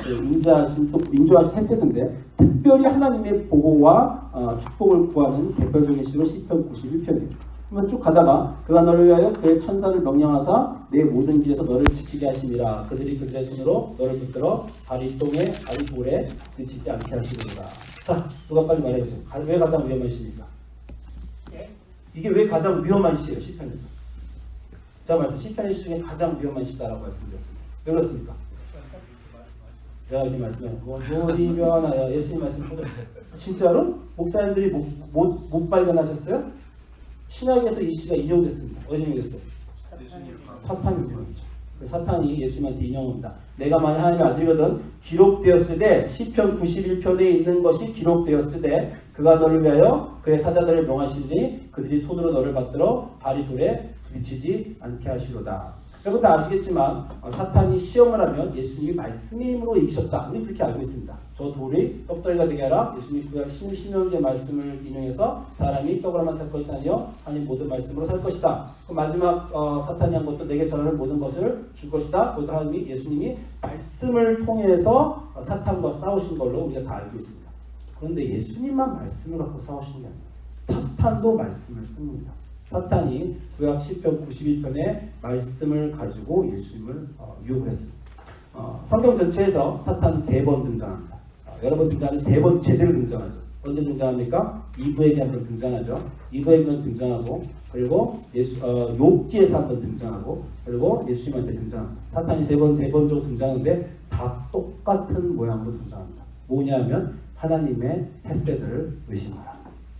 그 인자하신 또 인조하신 헤세드인데 특별히 하나님의 보호와 축복을 구하는 대표적인 시로 시편 91편이에요. 한번 쭉 가다가 그가 너를 위하여 그의 천사를 명령하사 내 모든 길에서 너를 지키게 하심이라. 그들이 그들의 손으로 너를 붙들어 발이 똥에 발이 돌에 그치지 않게 하시리라. 자, 누가 빨리 말해보세요. 왜 가장 위험한 시입니까? 이게 왜 가장 위험한 시예요? 시편에서. 제가 말씀 시편의 시 중에 가장 위험한 시다라고 말씀드렸습니다. 왜 그렇습니까? 제가 이렇게 말씀해요. 눈이 변하여 예수님 말씀하셨죠. 진짜로? 목사님들이 못 발견하셨어요? 신약에서 이 시가 인용됐습니다. 어디 인용됐어요? 사탄 유명이죠. 사탄이 예수님한테 인용합니다. 내가 만약 하나님의 아들이거든 기록되었을 때 시편 91편에 있는 것이 되었을 때 그가 너를 위하여 그의 사자들을 명하시니 그들이 손으로 너를 받들어 발이 돌에 부딪히지 않게 하시로다. 여러분 다 아시겠지만 사탄이 시험을 하면 예수님이 말씀의 힘으로 이기셨다. 우리 그렇게 알고 있습니다. 저 돌이 떡덩이가 되게 하라. 예수님이 구약 신명기의 말씀을 인용해서 사람이 떡으로만 살 것이 아니요 하나님 모든 말씀으로 살 것이다. 그 마지막 사탄이 한 것도 내게 전하는 모든 것을 줄 것이다. 그것도 하나님이 예수님이 말씀을 통해서 사탄과 싸우신 걸로 우리가 다 알고 있습니다. 그런데 예수님만 말씀을 갖고 싸우시는 게 아니에요. 사탄도 말씀을 씁니다. 사탄이 구약 시편 92편의 말씀을 가지고 예수님을 유혹을 했습니다. 성경 전체에서 사탄 3번 등장합니다. 여러 번 등장하는 3번 제대로 등장하죠. 언제 등장합니까? 이브에게 한번 등장하죠. 이브에게는 등장하고 그리고 욥기에서 한번 등장하고 그리고 예수님한테 등장합니다. 사탄이 3번 정도 등장하는데 다 똑같은 모양으로 등장합니다. 뭐냐면 하나님의 헷세들을 의심하라.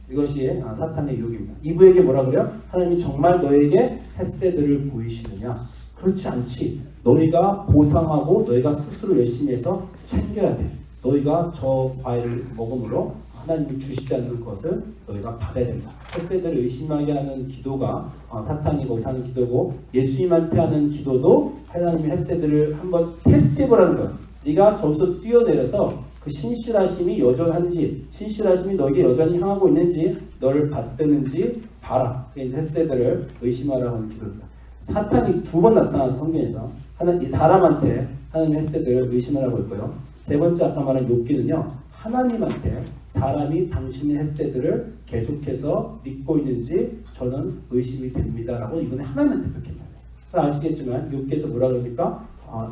이것이 사탄의 유혹입니다. 이브에게 뭐라 그래요? 하나님이 정말 너에게 헷세들을 보이시느냐? 그렇지 않지. 너희가 보상하고 너희가 스스로 열심히 해서 챙겨야 돼. 너희가 저 과일을 먹음으로 하나님이 주시지 않는 것을 너희가 받아야 된다. 헷세들을 의심하게 하는 기도가 사탄이 거기서 하는 기도고 예수님한테 하는 기도도 하나님의 헷세들을 한번 테스트해보라는 거야. 네가 저기서 뛰어내려서 그 신실하심이 여전한지 신실하심이 너에게 여전히 향하고 있는지 너를 받드는지 봐라. 헷세들을 의심하라고 하는 기도입니다. 사탄이 2번 나타나서 성경에서 이 사람한테 하나님의 헷세들을 의심하라고 했고요. 3번째 아까 말한 욥기는요. 하나님한테 사람이 당신의 헷세들을 계속해서 믿고 있는지 저는 의심이 됩니다라고 이번에 하나님한테 그렇게 말해요. 아시겠지만 욥기에서 뭐라 그럽니까?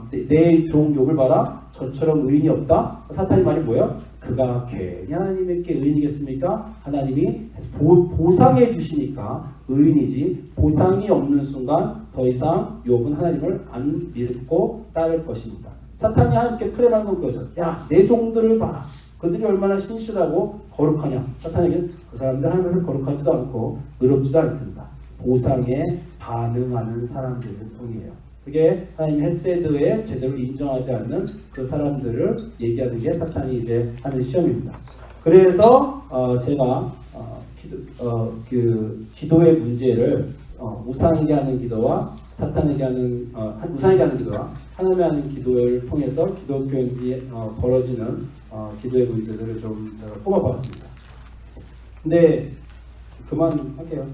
내 종 욥을 봐라. 저처럼 의인이 없다. 사탄의 말이 뭐예요? 그가 괜히 하나님께 의인이겠습니까? 하나님이 보상해 주시니까 의인이지 보상이 없는 순간 더 이상 욥은 하나님을 안 믿고 따를 것입니다. 사탄이 하나님께 클레임하는 건 그거죠. 야, 내 종들을 봐라. 그들이 얼마나 신실하고 거룩하냐. 사탄에게는 그 사람들 하나님을 거룩하지도 않고 의롭지도 않습니다. 보상에 반응하는 사람들일 뿐이에요. 그게 하나님 헷세드에 제대로 인정하지 않는 그 사람들을 얘기하는 게 사탄이 이제 하는 시험입니다. 그래서 제가 기도의 문제를 우상에게 하는 기도와 사탄에게 하는 우상에게 하는 기도와 하나님에 하는 기도를 통해서 기독교인이 벌어지는 기도의 문제들을 좀 제가 뽑아봤습니다. 근데 그만할게요.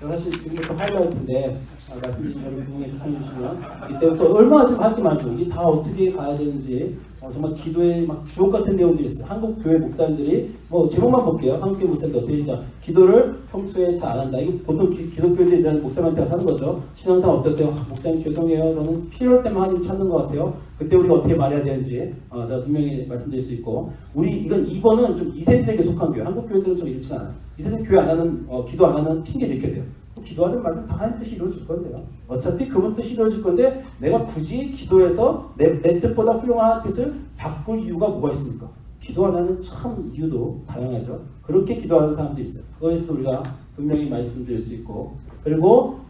사실 지금부터 하이라이트인데 말씀드린 저를 부흥에 추천해 주시면 이때부터 얼마나 좀 할 게 많죠. 이게 다 어떻게 가야 되는지 정말 기도에 막 주옥 같은 내용들이 있어요. 한국 교회 목사님들이 뭐 제목만 볼게요. 한국 교회 목사님들 어떻게 했냐. 기도를 평소에 잘 안 한다. 이거 보통 기독교인들이 대한 목사님한테 하는 거죠. 신앙상 어떠세요? 목사님 죄송해요. 저는 필요할 때만 하나님 찾는 것 같아요. 그때 우리가 어떻게 말해야 되는지 제가 분명히 말씀드릴 수 있고 이건 2번은 좀 2세들에게 속한 교회. 한국 교회들은 좀 이렇지 않아요. 2세들 교회 안 하는 기도 안 하는 핑계 이렇게 돼요. 기도하는 말은 다 하나님 뜻이 이루어질 건데요. 어차피 그분 뜻이 이루어질 건데 내가 굳이 기도해서 내 뜻보다 훌륭한 하나님 뜻을 바꿀 이유가 뭐가 있습니까? 기도 안 하는 참 이유도 다양하죠. 그렇게 기도하는 사람도 있어요. 그거에서 우리가 분명히 말씀드릴 수 있고 그리고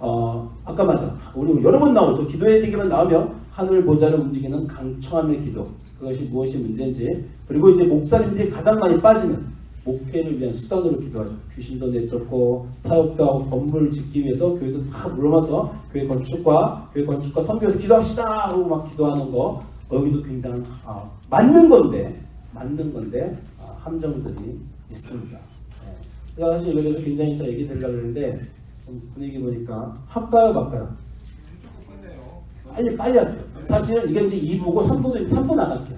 아까 말한 우리 여러 번 나오죠. 기도의 얘기만 나오면 하늘 보좌를 움직이는 강청함의 기도 그것이 무엇이 문제인지 그리고 이제 목사님들이 가장 많이 빠지는 목회를 위한 수단으로 기도하죠. 귀신도 내쫓고 사업도 하고 건물을 짓기 위해서 교회도 다 물러나서 교회 건축과 선교에서 기도합시다 하고 막 기도하는 거 여기도 굉장히 맞는 건데 함정들이 있습니다. 제가 사실 여기서 굉장히 잘 얘기 드리려고 했는데 분위기 보니까 할까요 말까요? 빨리 할게요. 사실은 이게 이제 2부고 3부 나갈게요.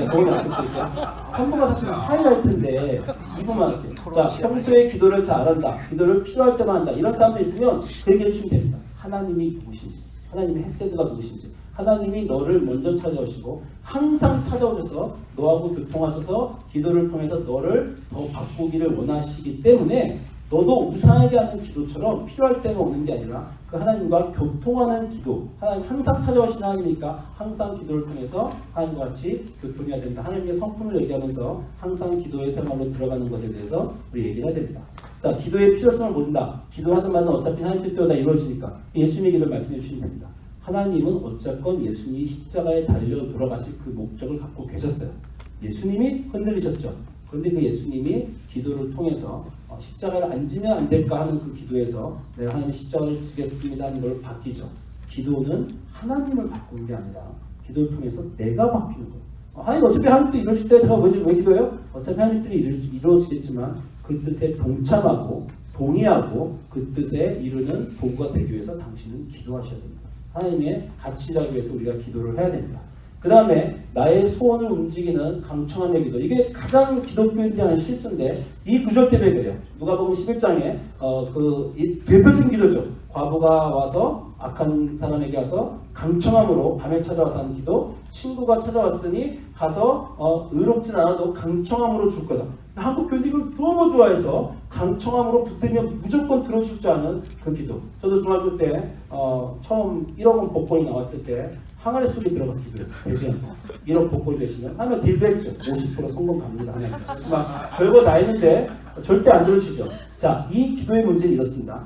거기 나왔을게요. 3부가 사실은 하이라이트인데 2부만 할게요. 자, 평소에 기도를 잘한다. 기도를 필요할 때만 한다. 이런 사람도 있으면 그 얘기해 주시면 됩니다. 하나님이 누구신지, 하나님의 헷세드가 누구신지, 하나님이 너를 먼저 찾아오시고 항상 찾아오셔서 너하고 교통하셔서 기도를 통해서 너를 더 바꾸기를 원하시기 때문에 너도 우상에게 하는 기도처럼 필요할 때가 오는 게 아니라 그 하나님과 교통하는 기도 하나님 항상 찾아오시는 하나님이니까 항상 기도를 통해서 하나님과 같이 교통해야 된다. 하나님의 성품을 얘기하면서 항상 기도의 생활로 들어가는 것에 대해서 우리 얘기해야 됩니다. 자, 기도의 필요성을 모른다. 기도하든 말든 어차피 하나님 뜻대로 다 이루어지니까 예수님의 기도를 말씀해 주시면 됩니다. 하나님은 어쨌건 예수님이 십자가에 달려 돌아가실 그 목적을 갖고 계셨어요. 예수님이 흔들리셨죠. 그런데 그 예수님이 기도를 통해서 십자가를 안 지면 안 될까 하는 그 기도에서 내가 하나님 십자가를 지겠습니다 하는 걸 바뀌죠. 기도는 하나님을 바꾸는 게 아니라 기도를 통해서 내가 바뀌는 거예요. 하나님 어차피 하나님도 이루어질 때 제가 왜 기도해요? 어차피 하나님들이 이루어지겠지만 그 뜻에 동참하고 동의하고 그 뜻에 이루는 도구가 되기 위해서 당신은 기도하셔야 됩니다. 하나님의 가치를 위해서 우리가 기도를 해야 됩니다. 그 다음에 나의 소원을 움직이는 강청함의 기도. 이게 가장 기독교인들이 하는 실수인데 이 구절 때문에 그래요. 누가복음 11장에 이 대표적인 기도죠. 과부가 와서 악한 사람에게 와서 강청함으로 밤에 찾아와서 하는 기도. 친구가 찾아왔으니 가서 의롭진 않아도 강청함으로 줄 거다. 한국 교인들이 이걸 너무 좋아해서 강청함으로 붙들면 무조건 들어줄 줄 아는 그 기도. 저도 중학교 때 처음 1억 원 복권이 나왔을 때 항아리 속에 들어가서 기도했어요. 대신 1억 복권이 되시면 하면 딜도 했죠. 50% 성공 갑니다. 막 별거 다 했는데 절대 안 들으시죠. 자, 이 기도의 문제는 이렇습니다.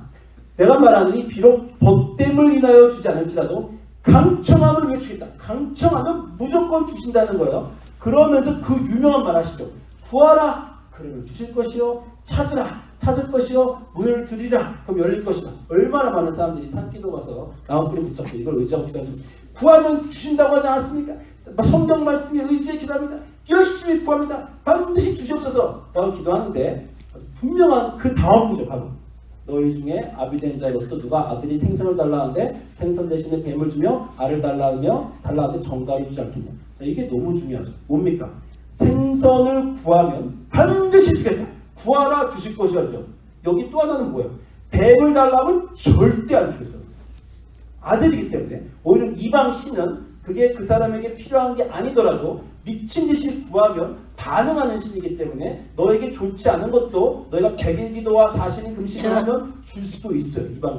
내가 말하니 비록 벗됨을 인하여 주지 않을지라도 강청함을 위해 주겠다. 강청하면 무조건 주신다는 거예요. 그러면서 그 유명한 말 하시죠. 구하라. 그러면 주실 것이요. 찾으라. 찾을 것이요. 문을 두드리라. 그럼 열릴 것이다. 얼마나 많은 사람들이 산기도 가서 나무꾼에 붙잡고 이걸 의지하고 기도하죠. 구하면 주신다고 하지 않았습니까? 성경 말씀에 의지해 기도합니다. 열심히 구합니다. 반드시 주시옵소서. 라고 기도하는데 분명한 그 다음 구절 바로 너희 중에 아비된 자로서 누가 아들이 생선을 달라하는데 생선 대신에 뱀을 주며 알을 달라하는데 정갈을 주지 않겠냐. 자, 이게 너무 중요하죠. 뭡니까? 생선을 구하면 반드시 주겠다. 구하라 주실 것이었죠. 여기 또 하나는 뭐예요? 뱀을 달라면 절대 안 주겠다. 아들이기 때문에 오히려 이방 신은 그게 그 사람에게 필요한 게 아니더라도 미친 듯이 구하면 반응하는 신이기 때문에 너에게 좋지 않은 것도 너희가 100일 기도와 40일 금식을 하면 줄 수도 있어요. 이방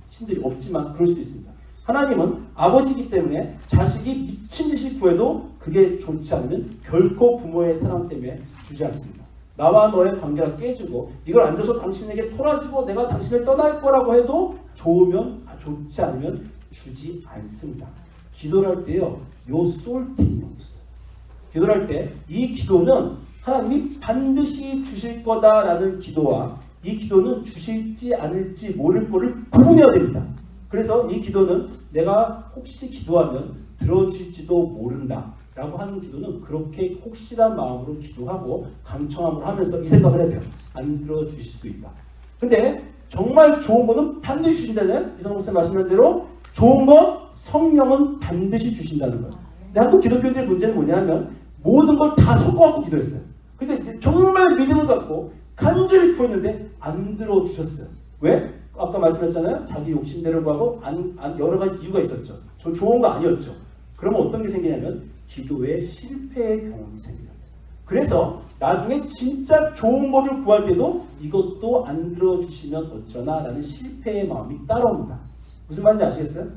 신들이 없지만 그럴 수 있습니다. 하나님은 아버지이기 때문에 자식이 미친 듯이 구해도 그게 좋지 않으면 결코 부모의 사랑 때문에 주지 않습니다. 나와 너의 관계가 깨지고 이걸 안 줘서 당신에게 토라지고 내가 당신을 떠날 거라고 해도 좋지 않으면 주지 않습니다. 기도를 할 때요, 요 솔팅이 없어요. 기도를 할 때 이 기도는 하나님이 반드시 주실 거다라는 기도와 이 기도는 주실지 않을지 모를 거를 구분해야 됩니다. 그래서 이 기도는 내가 혹시 기도하면 들어주실지도 모른다 라고 하는 기도는 그렇게 혹시란 마음으로 기도하고 강청함으로 하면서 이 생각을 해야 돼요. 안 들어주실 수도 있다. 근데 정말 좋은 거는 반드시 주신다는 이성록 선생님 말씀하신 대로 좋은 건 성령은 반드시 주신다는 거예요. 근데 한국 기독교인들의 문제는 뭐냐면 모든 걸 다 섞어갖고 기도했어요. 근데 정말 믿음을 갖고 간절히 구했는데 안 들어주셨어요. 왜? 아까 말씀했잖아요. 자기 욕심대로 구하고 여러 가지 이유가 있었죠. 저 좋은 거 아니었죠. 그러면 어떤 게 생기냐면 기도에 실패의 경험이 생겨요. 그래서 나중에 진짜 좋은 거를 구할 때도 이것도 안 들어주시면 어쩌나 라는 실패의 마음이 따라옵니다. 무슨 말인지 아시겠어요?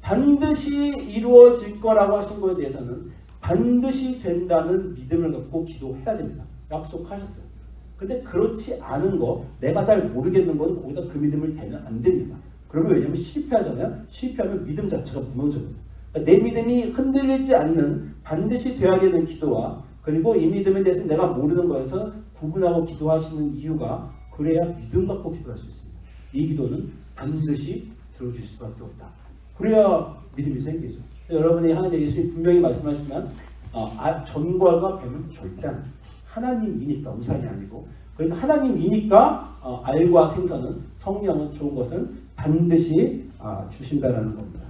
반드시 이루어질 거라고 하신 거에 대해서는 반드시 된다는 믿음을 갖고 기도해야 됩니다. 약속하셨어요. 근데 그렇지 않은 거, 내가 잘 모르겠는 건 거기다 그 믿음을 대면 안 됩니다. 그러면 왜냐면 실패하잖아요. 실패하면 믿음 자체가 무너져요. 그러니까 내 믿음이 흔들리지 않는 반드시 돼야 되는 기도와 그리고 이 믿음에 대해서 내가 모르는 거에서 구분하고 기도하시는 이유가 그래야 믿음 갖고 기도할 수 있습니다. 이 기도는 반드시 들어줄 수밖에 없다. 그래야 믿음이 생기죠. 여러분이 하나님의 예수님 분명히 말씀하시지만 전과가 뱀은 절대 안 줘요. 하나님이니까 우상이 아니고 그러니까 하나님이니까 알과 생선은 성령은 좋은 것을 반드시 주신다라는 겁니다.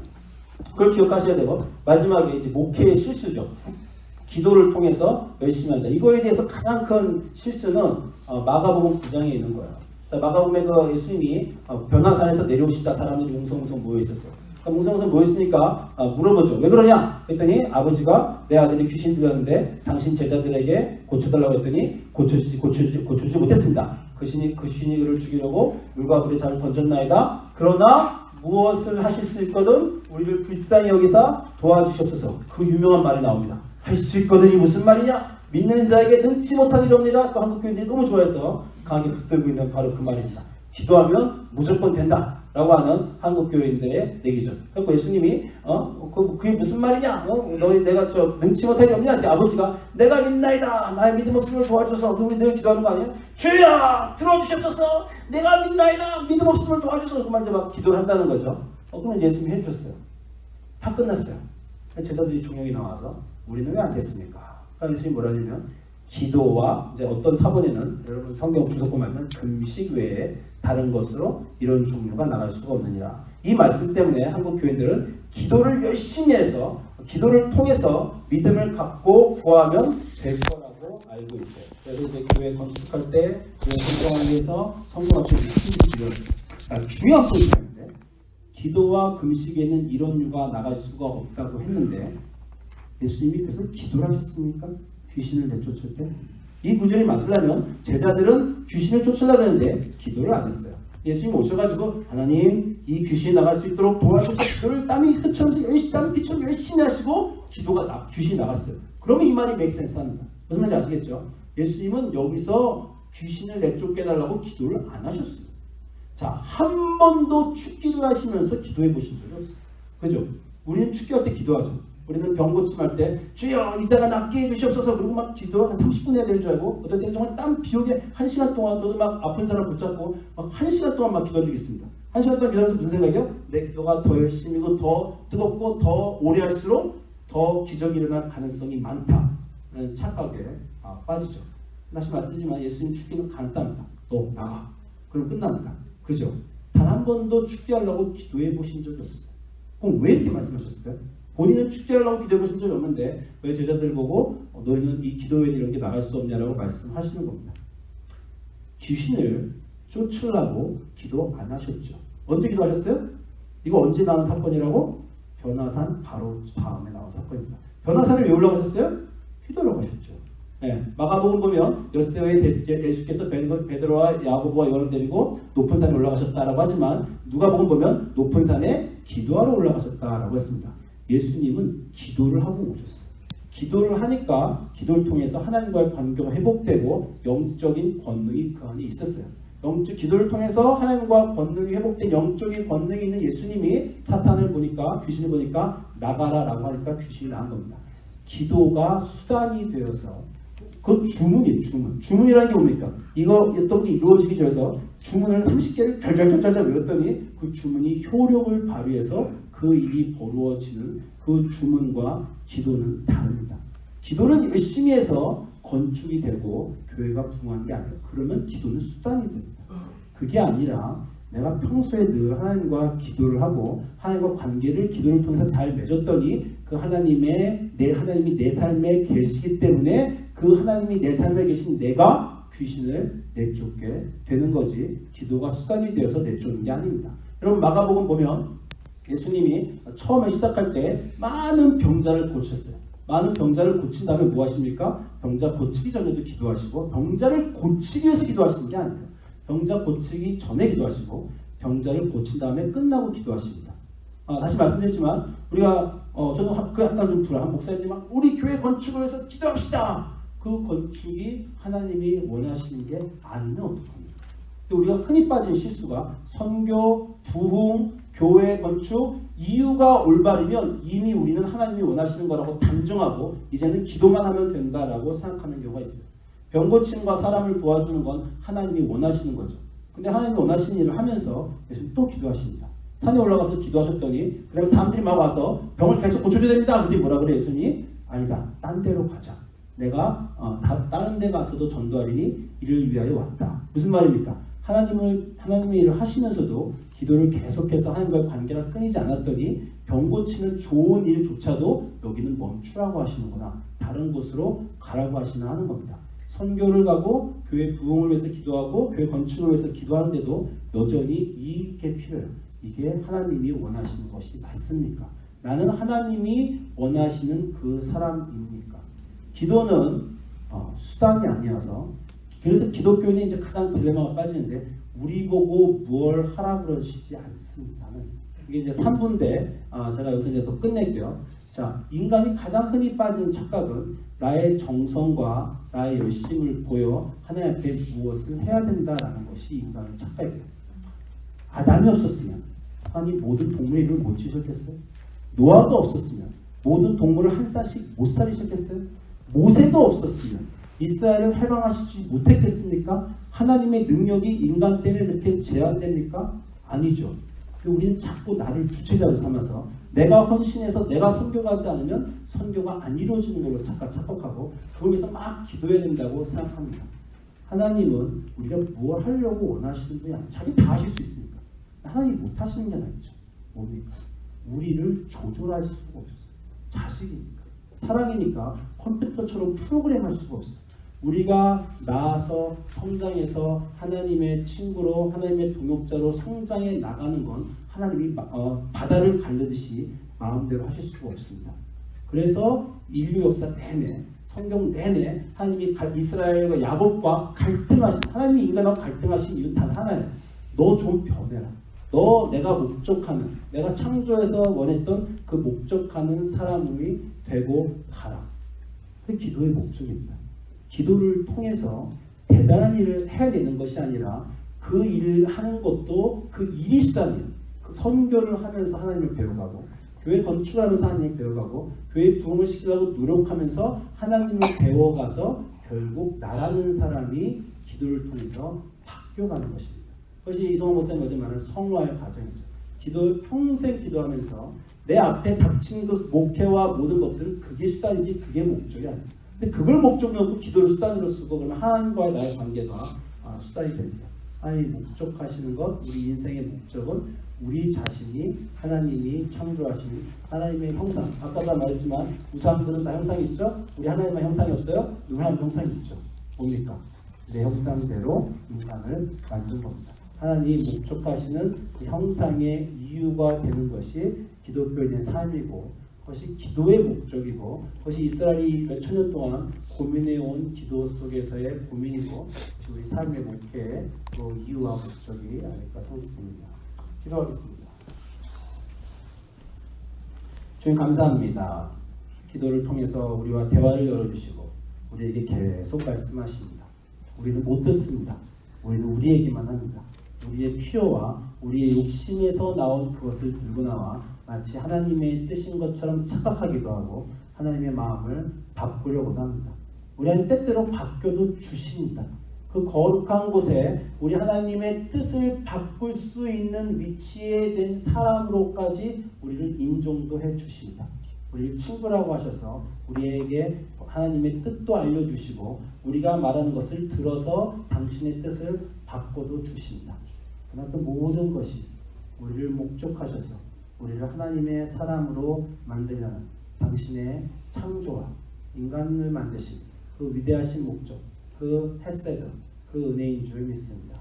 그걸 기억하셔야 되고 마지막에 이제 목회의 실수죠. 기도를 통해서 열심히 한다. 이거에 대해서 가장 큰 실수는 마가복음 9장에 있는 거예요. 자, 마가복음에 그 예수님이 변화산에서 내려오시다 사람들이 웅성웅성 모여 있었어요. 웅성웅성 모였으니까 물어보죠. 왜 그러냐? 그랬더니 아버지가 내 아들이 귀신 들렸는데 당신 제자들에게 고쳐달라고 했더니 고쳐주지 못했습니다. 그 신이 그를 죽이려고 물과 불에 잘 던졌나이다. 그러나 무엇을 하실 수 있거든 우리를 불쌍히 여기사 도와주시옵소서. 그 유명한 말이 나옵니다. 할 수 있거든이 무슨 말이냐? 믿는 자에게 능치 못하리옵니다. 또 한국 교인들이 너무 좋아해서 강하게 붙들고 있는 바로 그 말입니다. 기도하면 무조건 된다. 라고 하는 한국교회인들의 얘기죠. 그리고 예수님이 그게 무슨 말이냐? 너희 내가 능치 못하게 없냐? 아버지가 내가 믿나이다. 나의 믿음 없음을 도와줘서 우리 늘 기도하는 거 아니에요? 주여 들어주시옵소서. 내가 믿나이다. 믿음 없음을 도와줘서 그만 이제 막 기도를 한다는 거죠. 그러면 예수님이 해주셨어요. 다 끝났어요. 제자들이 종용이 나와서 우리는 왜 안 됐습니까? 예수님이 뭐라 하냐면 기도와 이제 어떤 사본에는 여러분 성경 주석 보면 금식 외에 다른 것으로 이런 종류가 나갈 수가 없느니라. 이 말씀 때문에 한국 교인들은 기도를 열심히 해서 기도를 통해서 믿음을 갖고 구하면 될 거라고 알고 있어요. 그래서 이제 교회 건축할 때 교회 성공하기 위해서 성경 앞에 미친 중요한 포인트인데 기도와 금식에는 이런 유가 나갈 수가 없다고 했는데 예수님이 그래서 기도를 하셨습니까? 귀신을 내쫓을 때? 이 구절이 맞으려면 제자들은 귀신을 쫓으려고 했는데 기도를 안 했어요. 예수님이 오셔가지고 하나님 이 귀신이 나갈 수 있도록 도와주셔서 기도를 땀이 흐처럼 땀 피처럼 열심히 하시고 귀신이 나갔어요. 그러면 이 말이 make sense 합니다. 무슨 말인지 아시겠죠? 예수님은 여기서 귀신을 내쫓게 해달라고 기도를 안 하셨어요. 자, 한 번도 축기를 하시면서 기도해 보신 적이 없어요. 그죠? 우리는 축기할 때 기도하죠. 우리는 병 고침할 때 주여 이자가 낫게 해주시옵소서 그리고 막 기도 한 30분 해야 되는 줄 알고 어떤 때는 정말 땀 비 오게 1시간 동안 저도 막 아픈 사람 붙잡고 막 1시간 동안 막 기도해주겠습니다. 1시간 동안 기도하면서 무슨 생각이요? 내 기도가 더 열심히고 더 뜨겁고 더 오래 할수록 더 기적이 일어날 가능성이 많다는 착각에 빠지죠. 다시 말씀드리지만 예수님 축기는 간단합니다. 너 나가. 그럼 끝납니다. 그죠? 단 한 번도 축기하려고 기도해 보신 적이 없어요. 그럼 왜 이렇게 말씀하셨을까요? 본인은 축제하려고 기도해 보신 적이 없는데 왜 제자들 보고 너희는 이 기도에 이런 게 나갈 수 없냐라고 말씀하시는 겁니다. 귀신을 쫓으려고 기도 안 하셨죠. 언제 기도하셨어요? 이거 언제 나온 사건이라고? 변화산 바로 다음에 나온 사건입니다. 변화산을 왜 올라가셨어요? 기도하러 가셨죠. 네, 마가복음 보면 엿새에 예수께서 베드로와 야고보와 요한을 데리고 높은 산에 올라가셨다라고 하지만 누가복음 보면 높은 산에 기도하러 올라가셨다라고 했습니다. 예수님은 기도를 하고 오셨어요. 기도를 하니까 기도를 통해서 하나님과의 관계가 회복되고 영적인 권능이 그 안에 있었어요. 기도를 통해서 하나님과 권능이 회복된 영적인 권능이 있는 예수님이 사탄을 보니까 귀신을 보니까 나가라라고 하니까 귀신이 나간 겁니다. 기도가 수단이 되어서 그 주문이라는 게 뭡니까? 이거 어떤 게 이루어지기 위해서 주문을 30개를 잘 외웠더니 그 주문이 효력을 발휘해서 그 일이 벌어지는 그 주문과 기도는 다릅니다. 기도는 열심히 해서 건축이 되고 교회가 부흥한 게 아니에요. 그러면 기도는 수단이 됩니다. 그게 아니라 내가 평소에 늘 하나님과 기도를 하고 하나님과 관계를 기도를 통해서 잘 맺었더니 그 하나님이 내 삶에 계시기 때문에 그 하나님이 내 삶에 계신 내가 귀신을 내쫓게 되는 거지 기도가 수단이 되어서 내쫓는 게 아닙니다. 여러분 마가복음 보면 예수님이 처음에 시작할 때 많은 병자를 고치셨어요. 많은 병자를 고친 다음에 뭐 하십니까? 병자 고치기 전에도 기도하시고 병자를 고치기 위해서 기도하시는 게 아니에요. 병자 고치기 전에 기도하시고 병자를 고친 다음에 끝나고 기도하십니다. 다시 말씀드리지만 우리가 저는 그 약간 좀 불안한 목사님지만 우리 교회 건축을 위해서 기도합시다. 그 건축이 하나님이 원하시는 게 아니면 어떡합니까? 우리가 흔히 빠진 실수가 선교, 부흥, 교회 건축 이유가 올바르면 이미 우리는 하나님이 원하시는 거라고 단정하고 이제는 기도만 하면 된다라고 생각하는 경우가 있어요. 병 고침과 사람을 도와주는 건 하나님이 원하시는 거죠. 근데 하나님이 원하시는 일을 하면서 예수님 또 기도하십니다. 산에 올라가서 기도하셨더니 그럼 사람들이 막 와서 병을 계속 고쳐줘야 됩니다. 근데 뭐라 그래 예수님이? 아니다. 딴 데로 가자. 내가 다른 데 가서도 전도하리니 이를 위하여 왔다. 무슨 말입니까? 하나님의 일을 하시면서도 기도를 계속해서 하나님과의 관계가 끊이지 않았더니 병 고치는 좋은 일조차도 여기는 멈추라고 하시는구나. 다른 곳으로 가라고 하시나 하는 겁니다. 선교를 가고 교회 부흥을 위해서 기도하고 교회 건축을 위해서 기도하는데도 여전히 이게 필요해요. 이게 하나님이 원하시는 것이 맞습니까? 나는 하나님이 원하시는 그 사람입니까? 기도는 수단이 아니어서 그래서 기독교인이 이제 가장 딜레마가 빠지는데 우리 보고 무엇을 하라 그러시지 않습니다는 이게 이제 3분인데 제가 여기서 이제 더 끝낼게요. 자, 인간이 가장 흔히 빠지는 착각은 나의 정성과 나의 열심을 보여 하나님 앞에 무엇을 해야 된다라는 것이 인간의 착각이에요. 아담이 없었으면 하나님 모든 동물의 이름을 못 지으셨겠어요? 노아가 없었으면 모든 동물을 한 쌍씩 못 살리셨겠어요? 모세도 없었으면 이스라엘을 해방하시지 못했겠습니까? 하나님의 능력이 인간 때문에 이렇게 제한됩니까? 아니죠. 우리는 자꾸 나를 주체자로 삼아서 내가 헌신해서 내가 선교하지 않으면 선교가 안 이루어지는 걸로 착각하고 그걸 위해서 막 기도해야 된다고 생각합니다. 하나님은 우리가 무엇 하려고 원하시는 분이 아니에요. 자기 다 하실 수 있습니까? 하나님이 못 하시는 게 아니죠. 뭡니까? 우리를 조절할 수가 없어요. 자식이니까. 사랑이니까 컴퓨터처럼 프로그램할 수가 없어요. 우리가 나아서 성장해서 하나님의 친구로 하나님의 동역자로 성장해 나가는 건 하나님이 바다를 가르듯이 마음대로 하실 수가 없습니다. 그래서 인류 역사 내내 성경 내내 하나님이 이스라엘과 야곱과 갈등하신 하나님이 인간하고 갈등하신 이유는 단 하나예요. 너 좀 변해라. 너 내가 목적하는 내가 창조해서 원했던 그 목적하는 사람이 되고 가라. 그게 기도의 목적입니다. 기도를 통해서 대단한 일을 해야 되는 것이 아니라 그 일을 하는 것도 그 일이 수단이에요. 그 선교를 하면서 하나님을 배워가고 교회 건축하면서 하나님을 배워가고 교회 부흥을 시키려고 노력하면서 하나님을 배워가서 결국 나라는 사람이 기도를 통해서 바뀌어가는 것입니다. 그것이 이성호 목사님 어제 말하는 성화의 과정이죠. 기도 평생 기도하면서 내 앞에 닥친 그 목회와 모든 것들은 그게 수단이지 그게 목적이 아닙니다. 근데 그걸 목적으로 놓고 기도를 수단으로 쓰고 그러면 하나님과의 나의 관계가 수단이 됩니다. 하나님이 목적하시는 것, 우리 인생의 목적은 우리 자신이 하나님이 창조하신 하나님의 형상. 아까도 말했지만 우상들은 다 형상이 있죠. 우리 하나님의 형상이 없어요? 우리 하나님의 형상이 있죠. 뭡니까? 내 형상대로 인간을 만든 겁니다. 하나님이 목적하시는 그 형상의 이유가 되는 것이 기독교인의 삶이고 그것이 기도의 목적이고 그것이 이스라엘이 몇천 년 동안 고민해온 기도 속에서의 고민이고 우리 삶의 목회의 그 이유와 목적이 아닐까 생각됩니다. 기도하겠습니다. 주님 감사합니다. 기도를 통해서 우리와 대화를 열어주시고 우리에게 계속 말씀하십니다. 우리는 못 듣습니다. 우리는 우리 얘기만 합니다. 우리의 필요와 우리의 욕심에서 나온 그것을 들고 나와 마치 하나님의 뜻인 것처럼 착각하기도 하고 하나님의 마음을 바꾸려고 합니다. 우리는 때때로 바뀌어도 주십니다. 그 거룩한 곳에 우리 하나님의 뜻을 바꿀 수 있는 위치에 된 사람으로까지 우리를 인정도 해 주십니다. 우리를 친구라고 하셔서 우리에게 하나님의 뜻도 알려주시고 우리가 말하는 것을 들어서 당신의 뜻을 바꿔도 주십니다. 그러나 그 모든 것이 우리를 목적하셔서 우리를 하나님의 사람으로 만들려는 당신의 창조와 인간을 만드신 그 위대하신 목적, 그 헤세드, 그 은혜인 줄 믿습니다.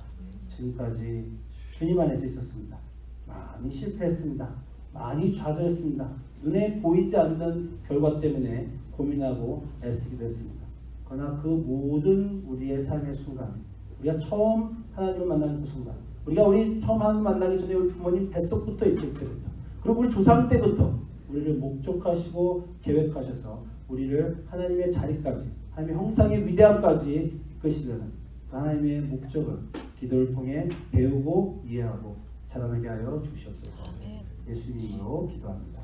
지금까지 주님 안에서 있었습니다. 많이 실패했습니다. 많이 좌절했습니다. 눈에 보이지 않는 결과 때문에 고민하고 애쓰기도 했습니다. 그러나 그 모든 우리의 삶의 순간, 우리가 처음 하나님을 만나는 그 순간, 우리가 처음 하나님을 만나기 전에 우리 부모님 뱃속부터 있을 때부터, 그리고 우리 조상 때부터 우리를 목적하시고 계획하셔서 우리를 하나님의 자리까지, 하나님의 형상의 위대함까지 이끄시려는 그 하나님의 목적을 기도를 통해 배우고 이해하고 자라나게 하여 주시옵소서. 예수님으로 기도합니다.